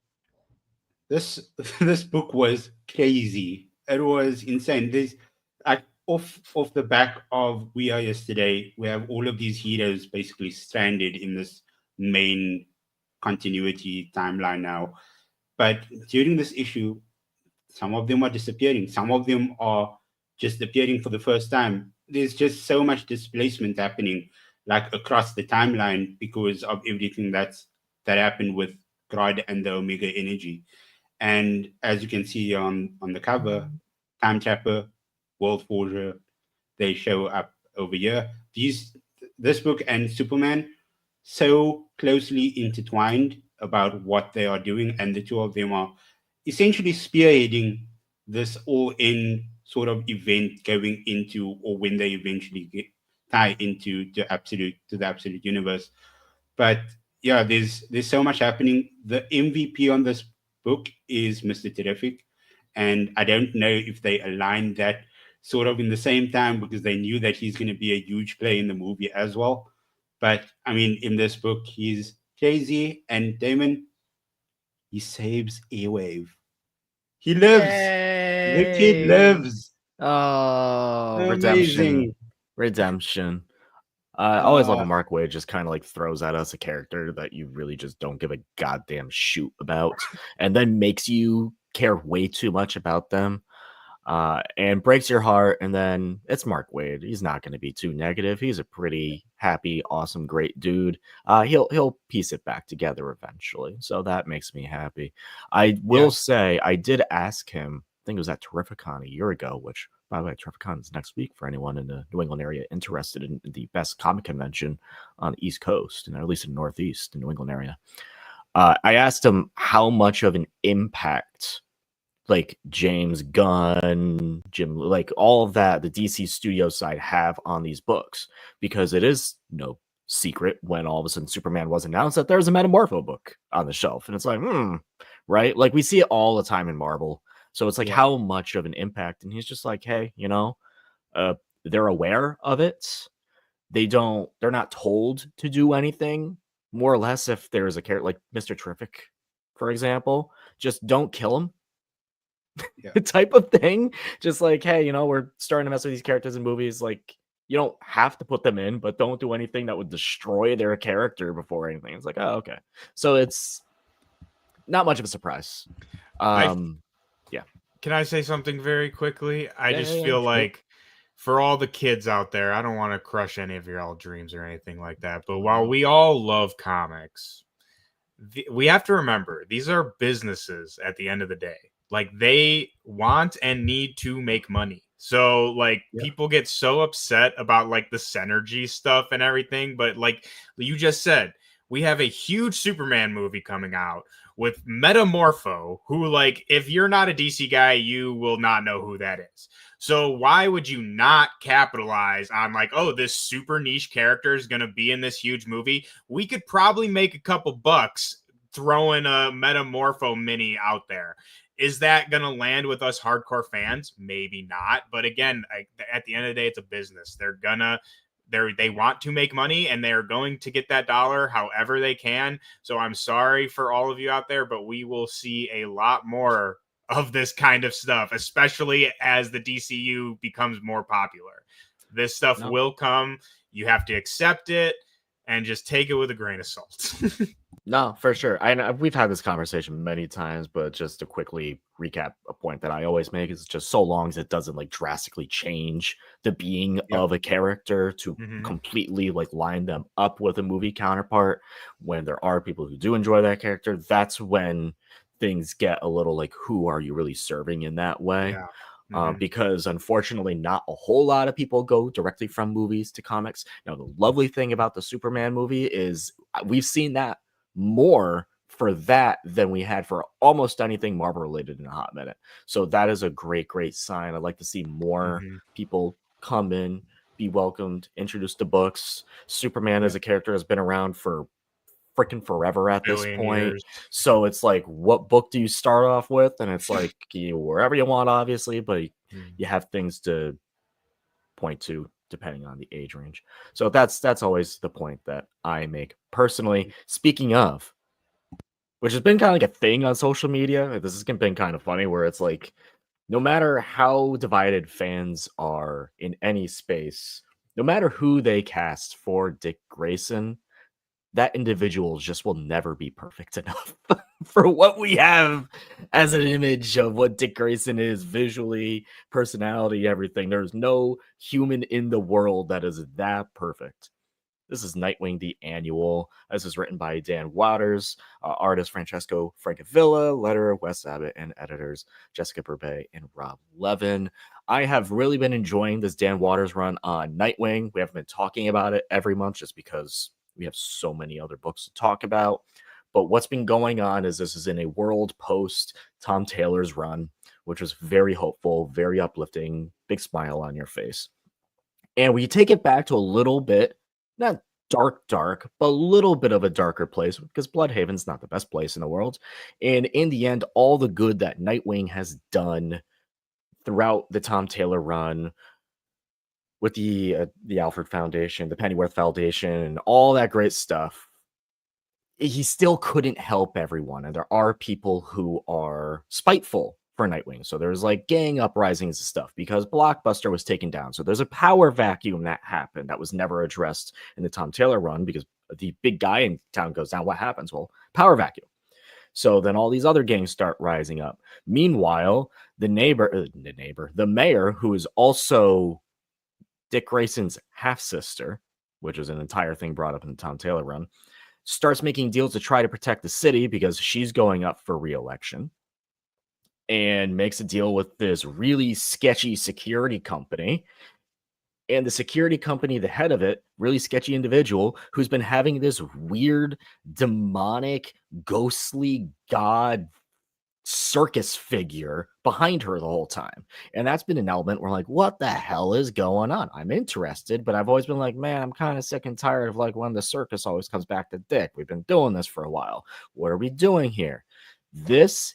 this book was crazy. It was insane. There's like off the back of We Are Yesterday, we have all of these heroes basically stranded in this main continuity timeline now. But during this issue, some of them are disappearing. Some of them are just appearing for the first time. There's just so much displacement happening, like across the timeline, because of everything that happened with Grodd and the Omega Energy. And as you can see on the cover, Time Trapper, World Forger, they show up over here. This book and Superman so closely intertwined about what they are doing, and the two of them are essentially spearheading this all-in sort of event going into, or when they eventually tie into the absolute universe. But yeah, there's so much happening. The MVP on this book is Mr. Terrific, and I don't know if they aligned that sort of in the same time because they knew that he's going to be a huge play in the movie as well. But I mean, in this book, he's crazy, and Damon, he saves Airwave. He lives. Yay! The kid lives. Oh, amazing. Redemption. I always love when Mark Waid just kind of like throws at us a character that you really just don't give a goddamn shoot about, and then makes you care way too much about them, and breaks your heart. And then it's Mark Waid. He's not going to be too negative. He's a pretty happy, awesome, great dude. He'll piece it back together eventually. So that makes me happy. I will say I did ask him, I think it was at Terrificon a year ago, which, by the way, Terrificon is next week for anyone in the New England area interested in the best comic convention on the East Coast, and at least in the Northeast, the New England area. I asked him how much of an impact, like James Gunn, Jim, like all of that, the DC studio side have on these books, because it is no secret when all of a sudden Superman was announced that there's a Metamorpho book on the shelf, and it's like, right? Like we see it all the time in Marvel. So it's like Yeah. how much of an impact. And he's just like, hey, they're aware of it. They're not told to do anything, more or less. If there's a character like Mr. Terrific, for example, just don't kill him. Yeah. Type of thing. Just like, hey, we're starting to mess with these characters in movies. Like, you don't have to put them in, but don't do anything that would destroy their character before anything. It's like, oh, okay. So it's not much of a surprise. Can I say something very quickly? I just feel sure. like for all the kids out there, I don't want to crush any of your all dreams or anything like that. But while we all love comics, we have to remember these are businesses at the end of the day. Like they want and need to make money. So like people get so upset about like the synergy stuff and everything. But like you just said, we have a huge Superman movie coming out with Metamorpho, who like if you're not a DC guy, you will not know who that is. So why would you not capitalize on like, oh, this super niche character is going to be in this huge movie? We could probably make a couple bucks throwing a Metamorpho mini out there. Is that going to land with us hardcore fans? Maybe not. But again, at the end of the day, it's a business. They want to make money and they're going to get that dollar however they can. So I'm sorry for all of you out there, but we will see a lot more of this kind of stuff, especially as the DCU becomes more popular. This stuff will come. You have to accept it and just take it with a grain of salt. No, for sure. I know we've had this conversation many times, but just to quickly recap, a point that I always make is just so long as it doesn't like drastically change the being of a character to completely like line them up with a movie counterpart. When there are people who do enjoy that character, that's when things get a little like, who are you really serving in that way? Because unfortunately, not a whole lot of people go directly from movies to comics. Now, the lovely thing about the Superman movie is we've seen that more for that than we had for almost anything Marvel related in a hot minute. So that is a great, great sign. I'd like to see more people come in, be welcomed, introduced to books. Superman as a character has been around for freaking forever at this point. Years. So it's like, what book do you start off with? And it's like wherever you want, obviously, but you have things to point to depending on the age range. So that's always the point that I make personally. Speaking of, which has been kind of like a thing on social media, this has been kind of funny where it's like, no matter how divided fans are in any space, no matter who they cast for Dick Grayson, that individual just will never be perfect enough for what we have as an image of what Dick Grayson is visually, personality, everything. There's no human in the world that is that perfect. This is Nightwing, the annual. This is written by Dan Waters, artist Francesco Francavilla, letterer Wes Abbott, and editors Jessica Burbey and Rob Levin. I have really been enjoying this Dan Waters run on Nightwing. We haven't been talking about it every month just because we have so many other books to talk about. But what's been going on is this is in a world post Tom Taylor's run, which was very hopeful, very uplifting, big smile on your face. And we take it back to a little bit, not dark, but a little bit of a darker place because Bloodhaven's not the best place in the world. And in the end, all the good that Nightwing has done throughout the Tom Taylor run, with the Alfred Foundation, the Pennyworth Foundation, and all that great stuff, he still couldn't help everyone. And there are people who are spiteful for Nightwing. So there's like gang uprisings and stuff because Blockbuster was taken down. So there's a power vacuum that happened that was never addressed in the Tom Taylor run because the big guy in town goes down. What happens? Well, power vacuum. So then all these other gangs start rising up. Meanwhile, the mayor, who is also Dick Grayson's half-sister, which is an entire thing brought up in the Tom Taylor run, starts making deals to try to protect the city because she's going up for re-election and makes a deal with this really sketchy security company. And the security company, the head of it, really sketchy individual who's been having this weird, demonic, ghostly god circus figure behind her the whole time. And that's been an element where like, what the hell is going on? I'm interested, but I've always been like, man, I'm kind of sick and tired of like when the circus always comes back to Dick. We've been doing this for a while. What are we doing here? This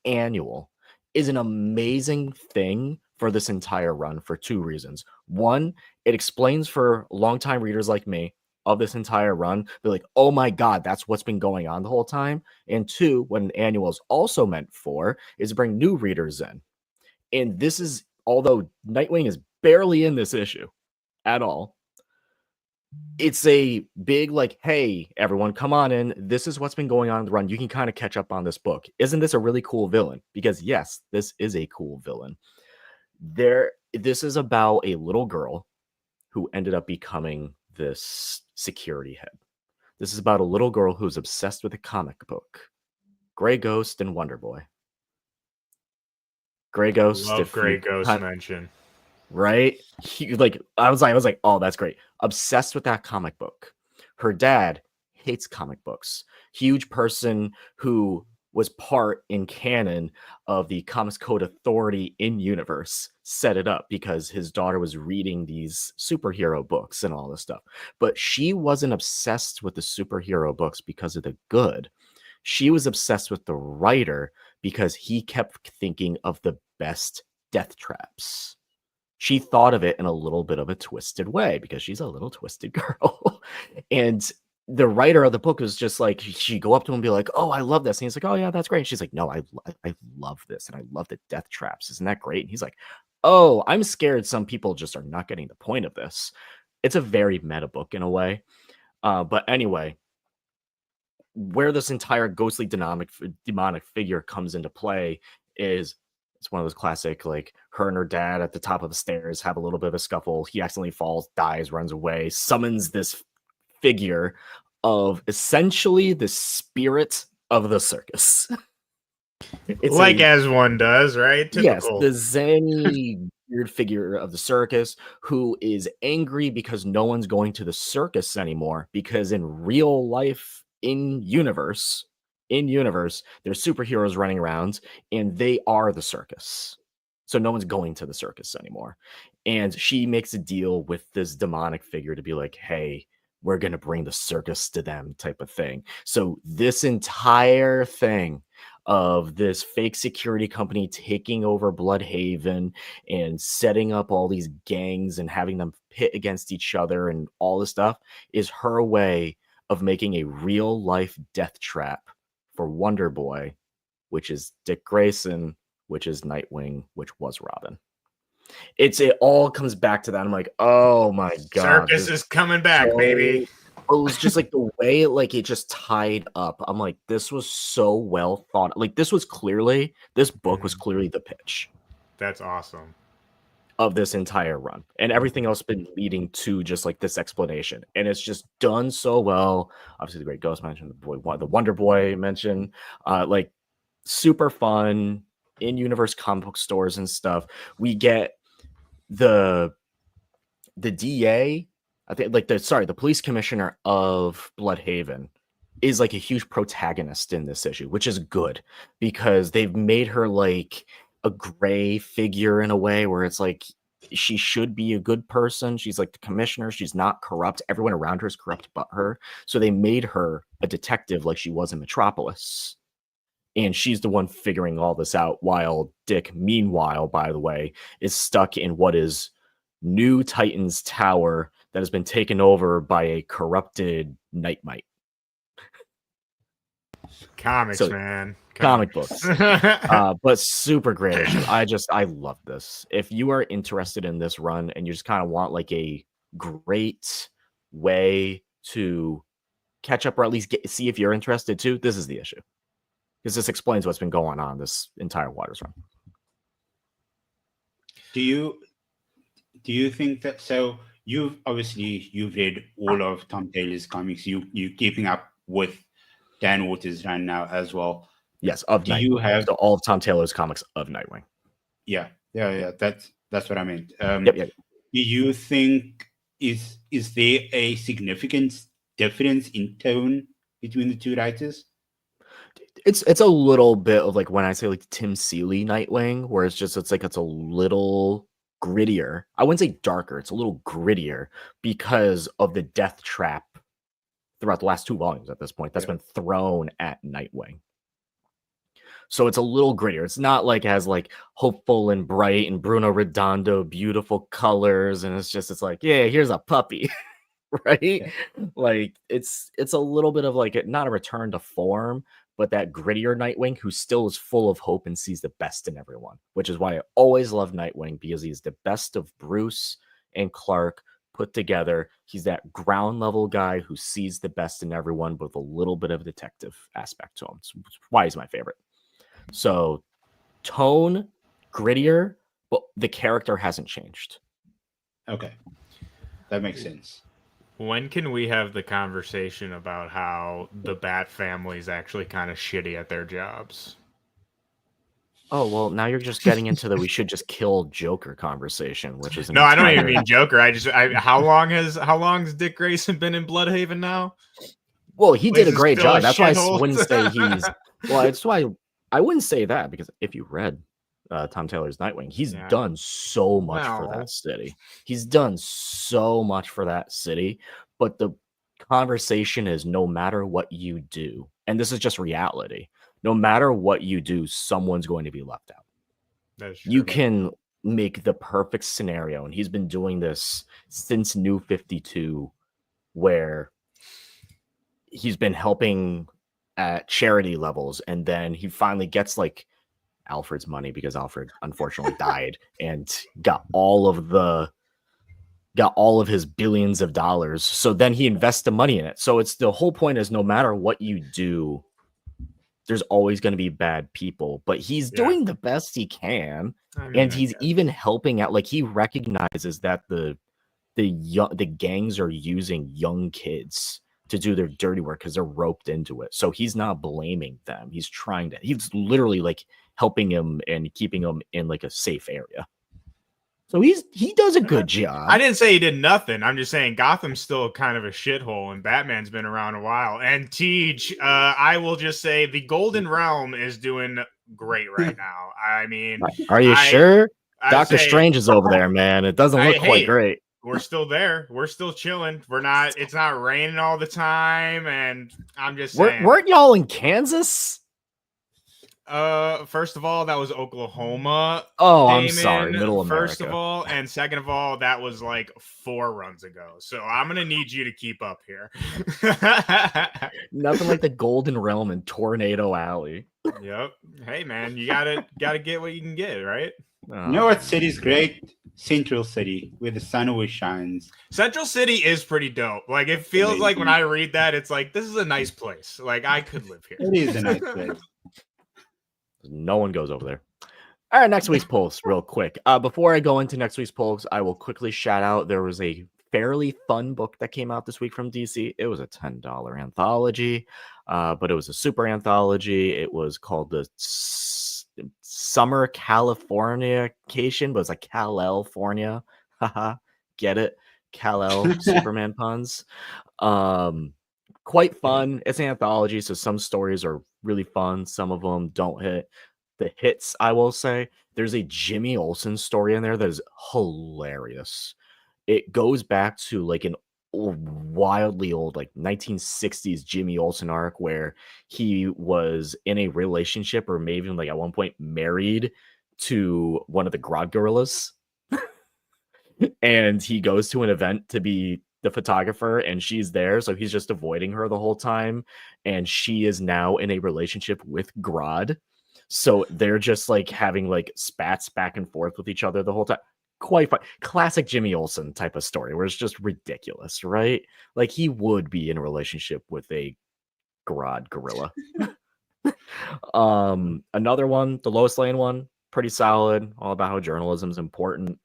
annual is an amazing thing for this entire run for two reasons. One, it explains for longtime readers like me of this entire run, be like, oh my God, that's what's been going on the whole time. And two, what an annual is also meant for is to bring new readers in. And this is, although Nightwing is barely in this issue at all, it's a big like, hey, everyone, come on in. This is what's been going on in the run. You can kind of catch up on this book. Isn't this a really cool villain? Because yes, this is a cool villain. This is about a little girl who ended up becoming this security head. This is about a little girl who's obsessed with a comic book, Grey Ghost and Wonder Boy. Grey Ghost. Love Grey Ghost mention. Right? I was like, oh, that's great. Obsessed with that comic book. Her dad hates comic books. Huge person who was part in canon of the Comics Code Authority in universe set it up because his daughter was reading these superhero books and all this stuff. But she wasn't obsessed with the superhero books because of the good. She was obsessed with the writer because he kept thinking of the best death traps. She thought of it in a little bit of a twisted way because she's a little twisted girl. And the writer of the book was just like, she'd go up to him and be like, oh, I love this. And he's like, oh, yeah, that's great. And she's like, no, I love this. And I love the death traps. Isn't that great? And he's like, oh, I'm scared some people just are not getting the point of this. It's a very meta book in a way. But anyway, where this entire ghostly demonic figure comes into play is it's one of those classic, like her and her dad at the top of the stairs have a little bit of a scuffle. He accidentally falls, dies, runs away, summons this figure of essentially the spirit of the circus. It's like as one does, right? Yes, Typical. the zany weird figure of the circus who is angry because no one's going to the circus anymore because in real life, in universe, there's superheroes running around and they are the circus. So no one's going to the circus anymore. And she makes a deal with this demonic figure to be like, hey, we're going to bring the circus to them type of thing. So this entire thing of this fake security company taking over Bloodhaven and setting up all these gangs and having them pit against each other and all this stuff is her way of making a real life death trap for Wonder Boy, which is Dick Grayson, which is Nightwing, which was Robin. It all comes back to that. I'm like, oh my God. Circus is coming back, baby. It was just like the way it just tied up. I'm like, this was so well thought. Like this book was clearly the pitch. That's awesome. Of this entire run. And everything else been leading to just like this explanation. And it's just done so well. Obviously the Great Ghost mentioned, the Wonder Boy mentioned, like super fun in-universe comic book stores and stuff. We get the DA, I think the police commissioner of Bloodhaven is like a huge protagonist in this issue, which is good because they've made her like a gray figure in a way where it's like she should be a good person. She's like the commissioner. She's not corrupt. Everyone around her is corrupt but her. So they made her a detective like she was in Metropolis. And she's the one figuring all this out while Dick, meanwhile, by the way, is stuck in what is New Titan's tower that has been taken over by a corrupted Nightmite. Comics, man. Comic books. But super great issue. I love this. If you are interested in this run and you just kind of want like a great way to catch up or at least see if you're interested too, this is the issue. Because this explains what's been going on this entire Waters run. Do you think that, so you've read all of Tom Taylor's comics, you keeping up with Dan Waters' run now as well? Yes, of Nightwing. You have all of Tom Taylor's comics of Nightwing? Yeah. That's what I meant. Yep. Do you think is there a significant difference in tone between the two writers? It's a little bit of like when I say like Tim Seeley Nightwing, where it's a little grittier. I wouldn't say darker. It's a little grittier because of the death trap throughout the last two volumes at this point that's been thrown at Nightwing. So it's a little grittier. It's not like it has like Hopeful and Bright and Bruno Redondo, beautiful colors, and it's like, yeah, here's a puppy. Right? Yeah. Like it's a little bit of like not a return to form, but that grittier Nightwing who still is full of hope and sees the best in everyone, which is why I always love Nightwing, because he's the best of Bruce and Clark put together. He's that ground level guy who sees the best in everyone with a little bit of detective aspect to him. It's why he's my favorite. So tone, grittier, but the character hasn't changed. Okay, that makes sense. When can we have the conversation about how the Bat family is actually kind of shitty at their jobs? Oh, well, now you're just getting into the we should just kill Joker conversation, which is No, I don't even mean Joker. How long has Dick Grayson been in Bloodhaven now? Well, he did a Place is great still job. a That's why I shithole. wouldn't say he's. Well, that's why I wouldn't say that, because if you read Tom Taylor's Nightwing, he's Yeah. done so much for Well. that city. He's done so much for that city. But the conversation is no matter what you do, and this is just reality, no matter what you do, someone's going to be left out. That's true. You can make the perfect scenario, and he's been doing this since New 52, where he's been helping at charity levels, and then he finally gets like Alfred's money, because Alfred unfortunately died, and got all of his billions of dollars. So then he invests the money in it. So it's the whole point is no matter what you do, there's always going to be bad people, but he's doing the best he can. I mean, And he's even helping out. Like, he recognizes that the gangs are using young kids to do their dirty work because they're roped into it. So he's not blaming them. He's literally like helping him and keeping him in like a safe area. So he does a good job. I didn't say he did nothing. I'm just saying Gotham's still kind of a shithole, and Batman's been around a while. And Tej, I will just say the Golden Realm is doing great right now. I mean, are you sure? Doctor Strange is over there, man. It doesn't look quite great. We're still there. We're still chilling. It's not raining all the time, and I'm just saying. Weren't y'all in Kansas? First of all, that was Oklahoma. Oh, I'm sorry, Middle America. First of all, and second of all, that was like 4 runs ago. So I'm gonna need you to keep up here. Nothing like the Golden Realm and Tornado Alley. Yep. Hey man, you gotta get what you can get, right? You know what city's great? Central City, where the sun always shines. Central City is pretty dope. Like, it feels like when I read that, it's like, this is a nice place. Like, I could live here. It is a nice place. No one goes over there. All right, next week's polls, real quick. Before I go into next week's polls, I will quickly shout out there was a fairly fun book that came out this week from DC. It was a $10 anthology, but it was a super anthology. It was called the Summer Californication, but it's like California. Haha, get it? Kal-El Superman puns. Quite fun. It's an anthology, so some stories are really fun. Some of them don't hit. The hits, I will say, there's a Jimmy Olsen story in there that is hilarious. It goes back to like an wildly old, like 1960s Jimmy Olsen arc where he was in a relationship, or maybe like at one point married to one of the Grodd gorillas. And he goes to an event to be the photographer, and she's there, so he's just avoiding her the whole time, and she is now in a relationship with Grodd, so they're just like having like spats back and forth with each other the whole time. Quite fun. Classic Jimmy Olsen type of story where it's just ridiculous, right? Like, he would be in a relationship with a Grodd gorilla. Another one, the Lois Lane one, pretty solid, all about how journalism is important.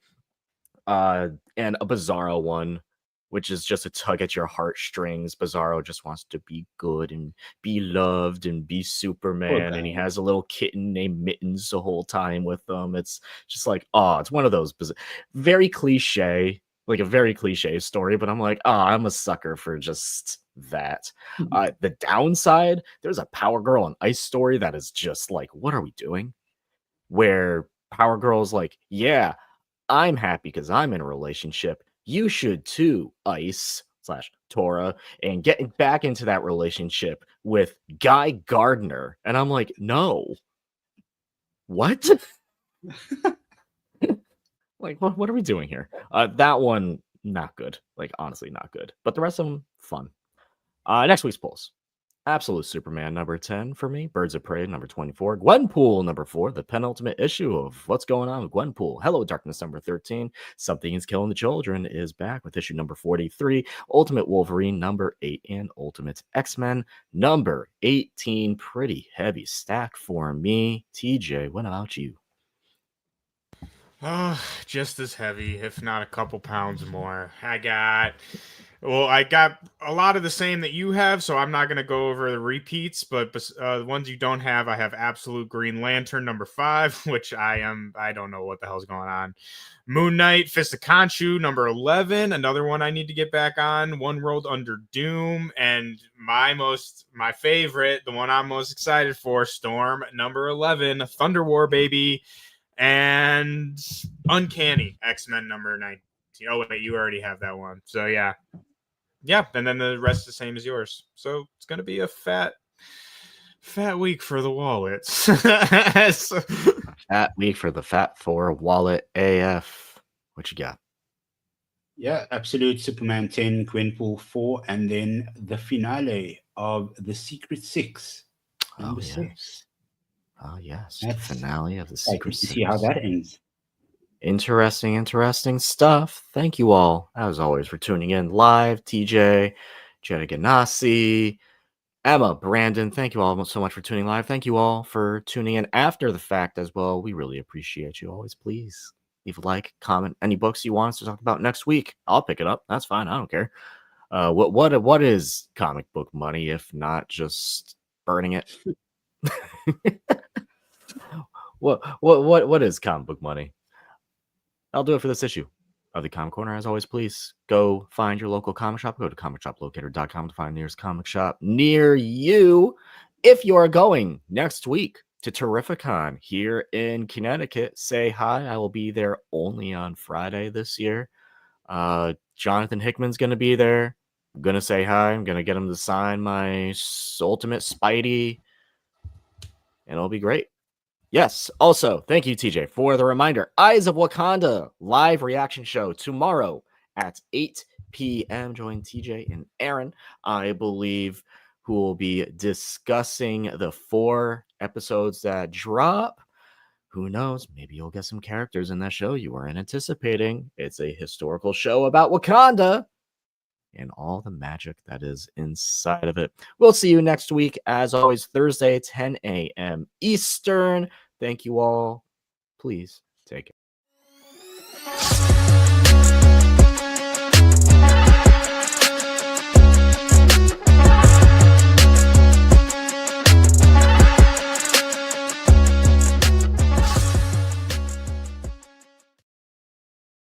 And a Bizarro one, which is just a tug at your heartstrings. Bizarro just wants to be good and be loved and be Superman, and he has a little kitten named Mittens the whole time with him. It's just like, it's one of those very cliche, like a very cliche story, but I'm like, I'm a sucker for just that. The downside, there's a Power Girl and Ice story that is just like, what are we doing? Where Power Girl's like, yeah, I'm happy because I'm in a relationship. You should too, Ice/Tora, and getting back into that relationship with Guy Gardner. And I'm like, no, What? Like, what are we doing here? That one, not good. Like, honestly, not good. But the rest of them, fun. Next week's polls. Absolute Superman number 10 for me. Birds of Prey number 24. Gwenpool number 4. The penultimate issue of What's Going On with Gwenpool. Hello Darkness number 13. Something is Killing the Children is back with issue number 43. Ultimate Wolverine number 8. And Ultimate X-Men number 18. Pretty heavy stack for me. TJ, what about you? Just as heavy, if not a couple pounds more. I got a lot of the same that you have, so I'm not going to go over the repeats, but the ones you don't have, I have Absolute Green Lantern number 5, which I don't know what the hell's going on. Moon Knight, Fist of Khonshu number 11, another one I need to get back on. One World Under Doom, and my favorite, the one I'm most excited for, Storm number 11, Thunder War, baby. And Uncanny X-Men number 19. Oh, wait, you already have that one. So, yeah. Yeah, and then the rest is the same as yours. So, it's going to be a fat week for the wallets. Fat week for the Fat 4 wallet AF. What you got? Yeah, Absolute Superman 10, Gwenpool 4, and then the finale of The Secret Six, number 6. Oh, yes. The finale of The Secret Six. See how that ends. Interesting stuff. Thank you all, as always, for tuning in live. TJ, Jenna Ganassi, Emma, Brandon, thank you all so much for tuning live. Thank you all for tuning in after the fact as well. We really appreciate you. Always, please leave a like, comment, any books you want us to talk about next week. I'll pick it up. That's fine. I don't care. What is comic book money if not just burning it? What is comic book money? I'll do it for this issue of the Comic Corner. As always, please go find your local comic shop. Go to comicshoplocator.com to find the nearest comic shop near you. If you're going next week to Terrificon here in Connecticut, say hi. I will be there only on Friday this year. Jonathan Hickman's going to be there. I'm going to say hi. I'm going to get him to sign my Ultimate Spidey, and it'll be great. Yes. Also, thank you, TJ, for the reminder. Eyes of Wakanda live reaction show tomorrow at 8 p.m. Join TJ and Aaron, I believe, who will be discussing the 4 episodes that drop. Who knows? Maybe you'll get some characters in that show you weren't anticipating. It's a historical show about Wakanda and all the magic that is inside of it. We'll see you next week. As always, Thursday, 10 a.m. Eastern. Thank you all. Please take care.